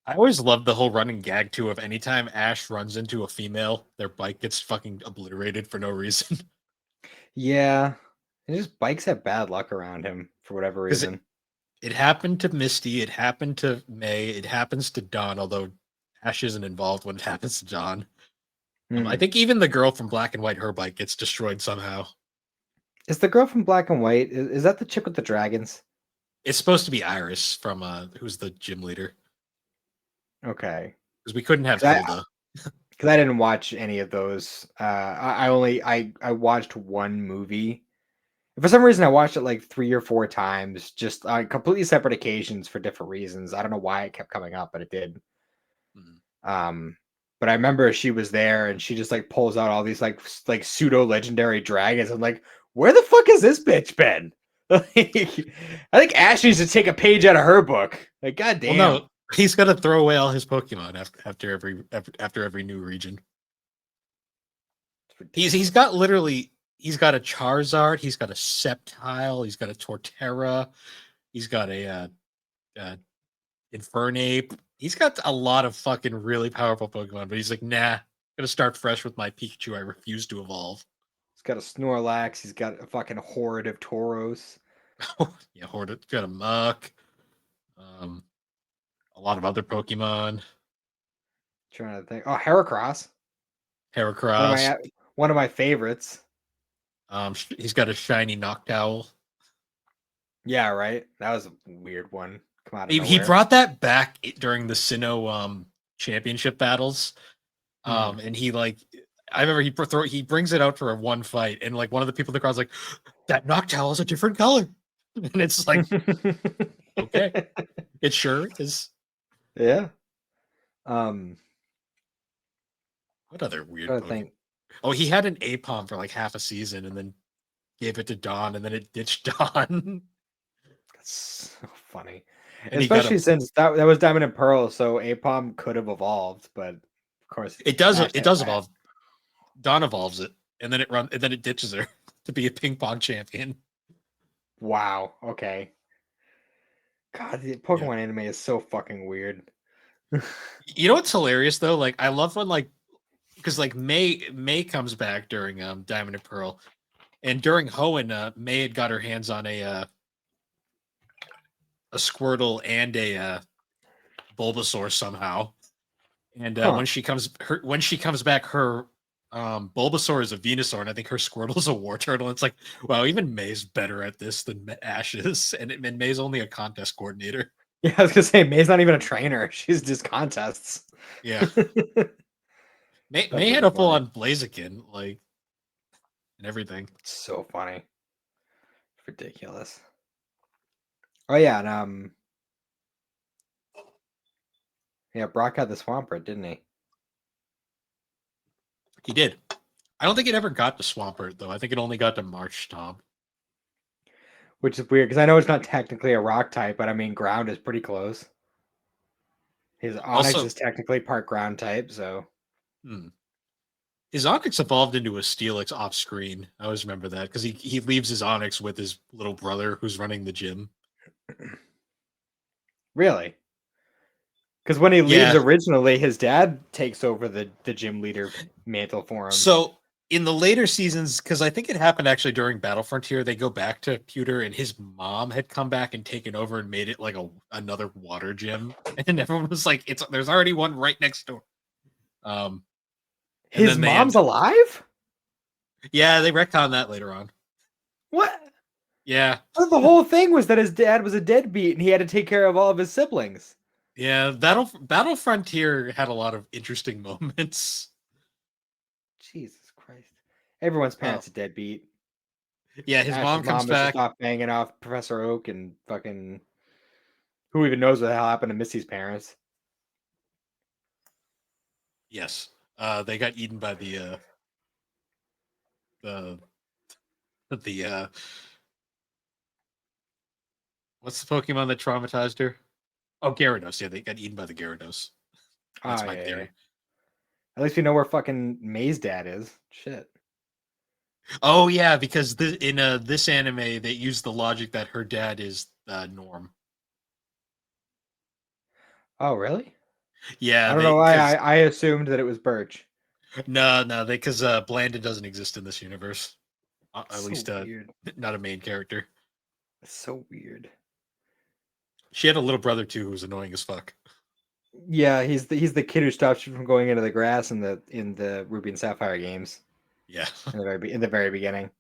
always loved the whole running gag too of anytime Ash runs into a female, their bike gets fucking obliterated for no reason. Yeah, and just bikes have bad luck around him for whatever 'Cause reason. it happened to Misty, it happened to May, it happens to Dawn, although Ash isn't involved when it happens to Dawn. I Hmm. think even the girl from Black and White, her bike gets destroyed somehow. Is the girl from Black and White? Is that the chick with the dragons? It's supposed to be Iris from who's the gym leader. Okay, Because we couldn't have because Hilda. I didn't watch any of those. I only I watched one movie. For some reason, I watched it like 3 or 4 times, just on completely separate occasions for different reasons. I don't know why it kept coming up, but it did. Mhm. Um, but I remember she was there, and she just like pulls out all these like pseudo legendary dragons. I'm like, where the fuck has this bitch been? Like, I think Ash needs to take a page out of her book. Like, Well, goddamn. no, he's got to throw away all his Pokemon after every new region. He's got literally he's got a Charizard, he's got a Sceptile, he's got a Torterra, he's got a Infernape. He's got a lot of fucking really powerful Pokemon, but he's like, nah, gonna start fresh with my Pikachu. I refuse to evolve. He's got a Snorlax. He's got a fucking horde of Tauros. Yeah, Horde got a Muck, um, a lot of other Pokemon, Trying to think. Oh, Heracross. One of Heracross. my one of my favorites. He's got a shiny Noctowl. Yeah, right. That was a weird one. Come out of He nowhere. brought that back during the Sinnoh championship battles. Hmm. And he like, I remember he brings it out for a one fight, and like one of the people in the crowd's like, that Noctowl is a different color, and it's like, okay, it sure is. Yeah. Um, What other weird trying to Pokemon? think. Oh, he had an Apom for like half a season, and then gave it to Dawn, and then it ditched Dawn, That's so funny. and he got Especially a. since that was Diamond and Pearl, so Apom could have evolved, but of course Ash It had does fire. evolve. Dawn evolves it, and then and then it ditches her to be a ping pong champion. Wow. Okay. God, the Yeah. Pokemon anime is so fucking weird. You know what's hilarious though? Like I love when like because like May comes back during Diamond and Pearl, and during Hoenn, May had got her hands on a Squirtle and a Bulbasaur somehow. And Huh. when she comes back, her Bulbasaur is a Venusaur, and I think her Squirtle is a War Turtle. It's like, wow, even May's better at this than Ash is, and May's only a contest coordinator. Yeah, I was gonna say May's not even a trainer. She's just contests. Yeah, That's May had really a full funny. on Blaziken, like and everything. So funny. Ridiculous. Oh yeah, and yeah, Brock had the Swampert, didn't he? He did. I don't think it ever got to Swampert though. I think it only got to March Tom. Which is weird because I know it's not technically a rock type, but I mean ground is pretty close. His Onyx Also, is technically part ground type, so hmm, his Onyx evolved into a Steelix off screen. I always remember that because he leaves his Onyx with his little brother who's running the gym. really. Because when he leaves Yeah. originally, his dad takes over the gym leader mantle for him. So in the later seasons, because I think it happened actually during Battle Frontier, they go back to Pewter, and his mom had come back and taken over and made it like another water gym, and everyone was like, "It's there's already one right next door." Um, and His then mom's alive? yeah, they retcon that later on. What? Yeah, I thought the whole thing was that his dad was a deadbeat and he had to take care of all of his siblings. yeah. Battle Frontier had a lot of interesting moments. Jesus Christ. Everyone's Uh, parents a deadbeat. yeah, his Ash's mom comes mom is just back. off banging off Professor Oak and fucking who even knows what the hell happened to Missy's parents. Yes, they got eaten by the the what's the Pokemon that traumatized her? Oh, Gyarados. Yeah, they got eaten by the Gyarados. That's Oh my yeah, yeah. theory. At least we know where fucking May's dad is. Shit. Oh yeah, because in this anime they use the logic that her dad is Norm. Oh really? Yeah, I don't they know why because I assumed that it was Birch. no, they because Blandon doesn't exist in this universe. At So least weird. not a main character. So weird. She had a little brother too who was annoying as fuck. Yeah, he's the kid who stops you from going into the grass in the Ruby and Sapphire games Yeah, in the very beginning.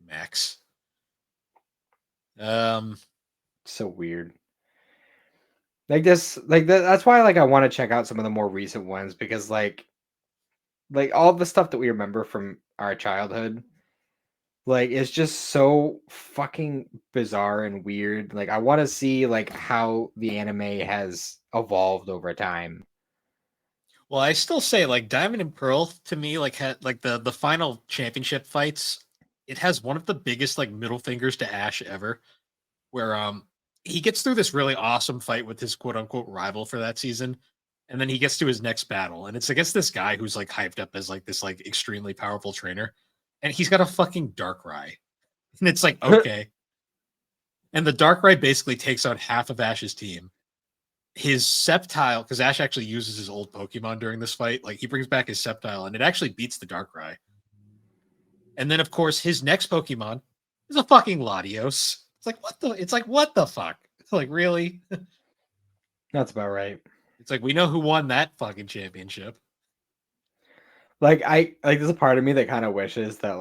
Max. Um, So weird. Like this, like that's why like I want to check out some of the more recent ones because like all the stuff that we remember from our childhood, like it's just so fucking bizarre and weird. Like I want to see like how the anime has evolved over time. well, I still say like Diamond and Pearl to me like had like the final championship fights. It has one of the biggest like middle fingers to Ash ever, where he gets through this really awesome fight with his quote unquote rival for that season, and then he gets to his next battle, and it's against this guy who's like hyped up as like this like extremely powerful trainer, and he's got a fucking Darkrai, and it's like okay, and the Darkrai basically takes out half of Ash's team. His Sceptile, because Ash actually uses his old Pokemon during this fight, like he brings back his Sceptile, and it actually beats the Darkrai. And then of course his next Pokemon is a fucking Latios. It's like what the? It's like what the fuck? It's like really? That's about right. It's like we know who won that fucking championship. Like I like there's a part of me that kind of wishes that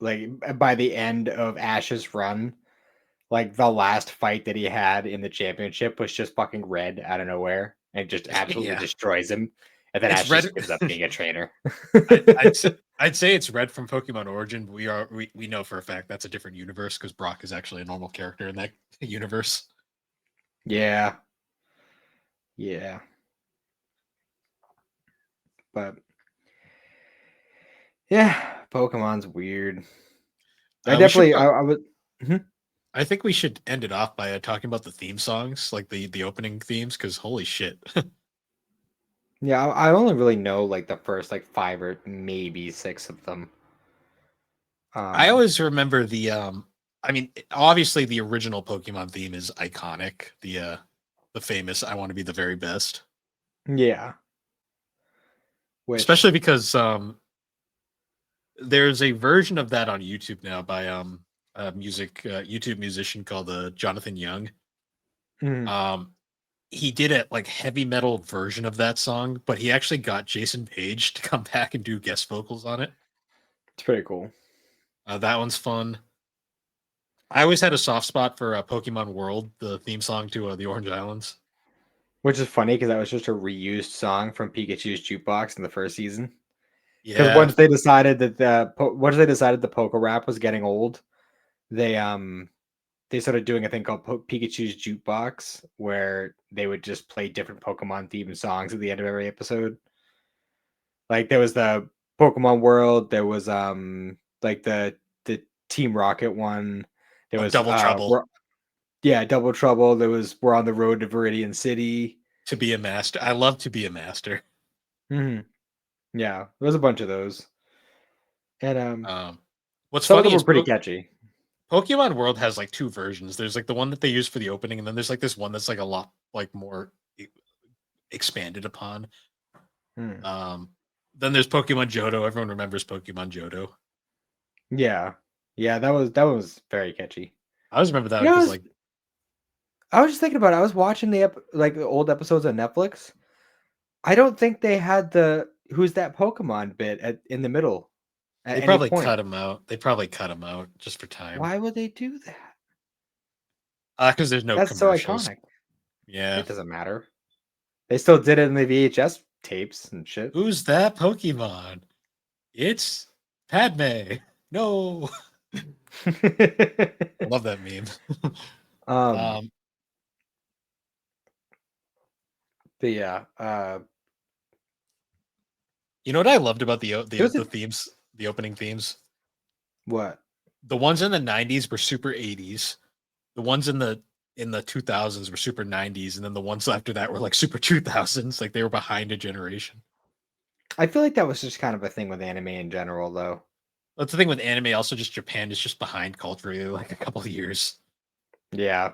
by the end of Ash's run, like the last fight that he had in the championship was just fucking red out of nowhere. and just absolutely Yeah, destroys him. And then it's Ash red. just gives up being a trainer. I'd say it's red from Pokemon Origin. But we know for a fact that's a different universe because Brock is actually a normal character in that universe. Yeah. Yeah. But yeah, Pokemon's weird. I We should. definitely I would. Mhm. I think we should end it off by talking about the theme songs, like the opening themes, because holy shit. Yeah, I only really know like the first like 5 or maybe 6 of them. I Um always remember I mean, obviously the original Pokemon theme is iconic. The famous "I want to be the very best," yeah, which especially because there's a version of that on YouTube now by a YouTube musician called Jonathan Young. mhm, Um, he did a like heavy metal version of that song, but he actually got Jason Page to come back and do guest vocals on it. it's pretty cool. That one's fun. I always had a soft spot for Pokemon World, the theme song to the Orange Islands. Which is funny because that was just a reused song from Pikachu's Jukebox in the first season. Because Yeah, once they decided the Poke Rap was getting old, they they started doing a thing called Pikachu's Jukebox, where they would just play different Pokemon themed songs at the end of every episode. Like there was the Pokemon World, there was like the Team Rocket one, there was Double Trouble. yeah, Double Trouble, there was We're on the Road to Viridian City. To be a master. I love to be a master. Hmm. Yeah, there was a bunch of those. And Um, what's some of funny them were is pretty catchy. Pokemon World has like two versions. There's like the one that they use for the opening, and then there's like this one that's like a lot like more expanded upon. Hmm. Um, then there's Pokemon Johto. Everyone remembers Pokemon Johto. Yeah. Yeah, that was very catchy. I always remember that You know, because like I was just thinking about it. I was watching the old episodes on Netflix. I don't think they had the "Who's that Pokemon" bit in the middle at they any probably point. cut him out. They probably cut him out just for time. Why would they do that? Because there's no That's so commercials. iconic. Yeah. It doesn't matter. They still did it in the VHS tapes and shit. Who's that Pokemon? It's Padme. No. I love that meme. um, um, but yeah, you know what I loved about there was a the themes, the opening themes? what? The ones in the 90s were super 80s. The ones in the 2000s were super 90s, and then the ones after that were like super 2000s. Like they were behind a generation. I feel like that was just kind of a thing with anime in general, though. That's the thing with anime. Also, just Japan is just behind culturally like a couple of years. Yeah,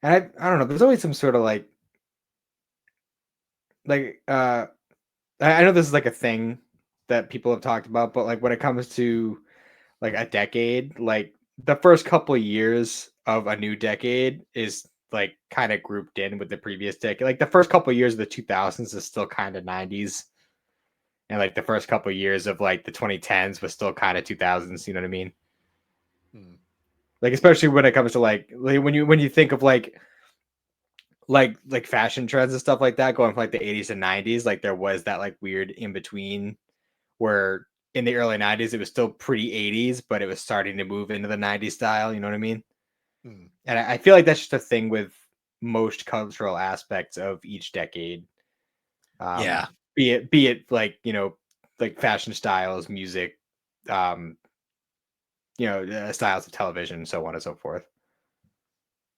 and I don't know. There's always some sort of like I know this is like a thing that people have talked about, but like when it comes to like a decade, like the first couple of years of a new decade is like kind of grouped in with the previous decade. Like the first couple of years of the 2000s is still kind of 90s, and like the first couple of years of like the 2010s was still kind of 2000s. You know what I mean? Hmm. Like especially when it comes to like when you think of like fashion trends and stuff like that going from like the 80s to 90s, like there was that like weird in between where in the early 90s it was still pretty 80s, but it was starting to move into the 90s style. You know what I mean? Hmm. And I feel like that's just a thing with most cultural aspects of each decade. Yeah. Be it like like fashion styles, music, um, styles of television, so on and so forth.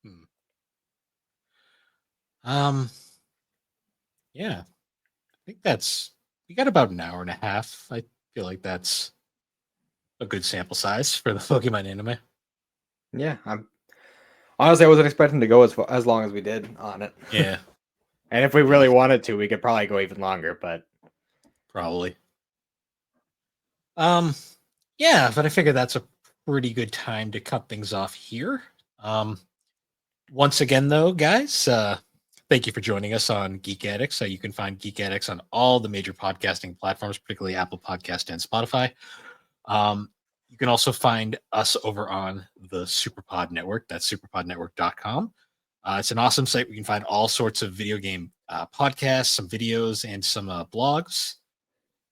Hmm. Um. Yeah. I think that's we got about an hour and a half. I feel like that's a good sample size for the Pokemon anime. Yeah, I'm honestly I wasn't expecting to go as long as we did on it. Yeah. And if we Yeah. really wanted to, we could probably go even longer. But Probably. Um. Yeah, but I figure that's a pretty good time to cut things off here. Um. Once again, though, guys, thank you for joining us on Geek Addicts. You can find Geek Addicts on all the major podcasting platforms, particularly Apple Podcast and Spotify. You can also find us over on the Superpod Network. That's superpodnetwork.com. It's an awesome site where you can find all sorts of video game podcasts, some videos, and some blogs.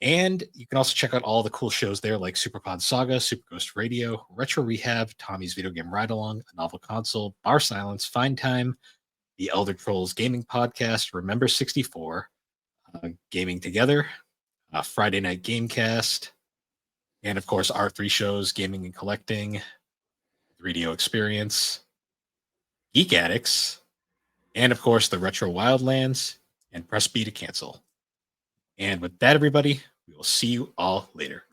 And you can also check out all the cool shows there like Superpod Saga, Super Ghost Radio, Retro Rehab, Tommy's Video Game Ride Along, A Novel Console, Bar Silence, Find Time, the Elder Trolls Gaming Podcast, Remember 64, Gaming Together, Friday Night Gamecast, and of course, our three shows Gaming and Collecting, 3DO Experience, Geek Addicts, and of course, the Retro Wildlands, and press B to cancel. And with that, everybody, we will see you all later.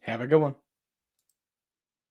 Have a good one.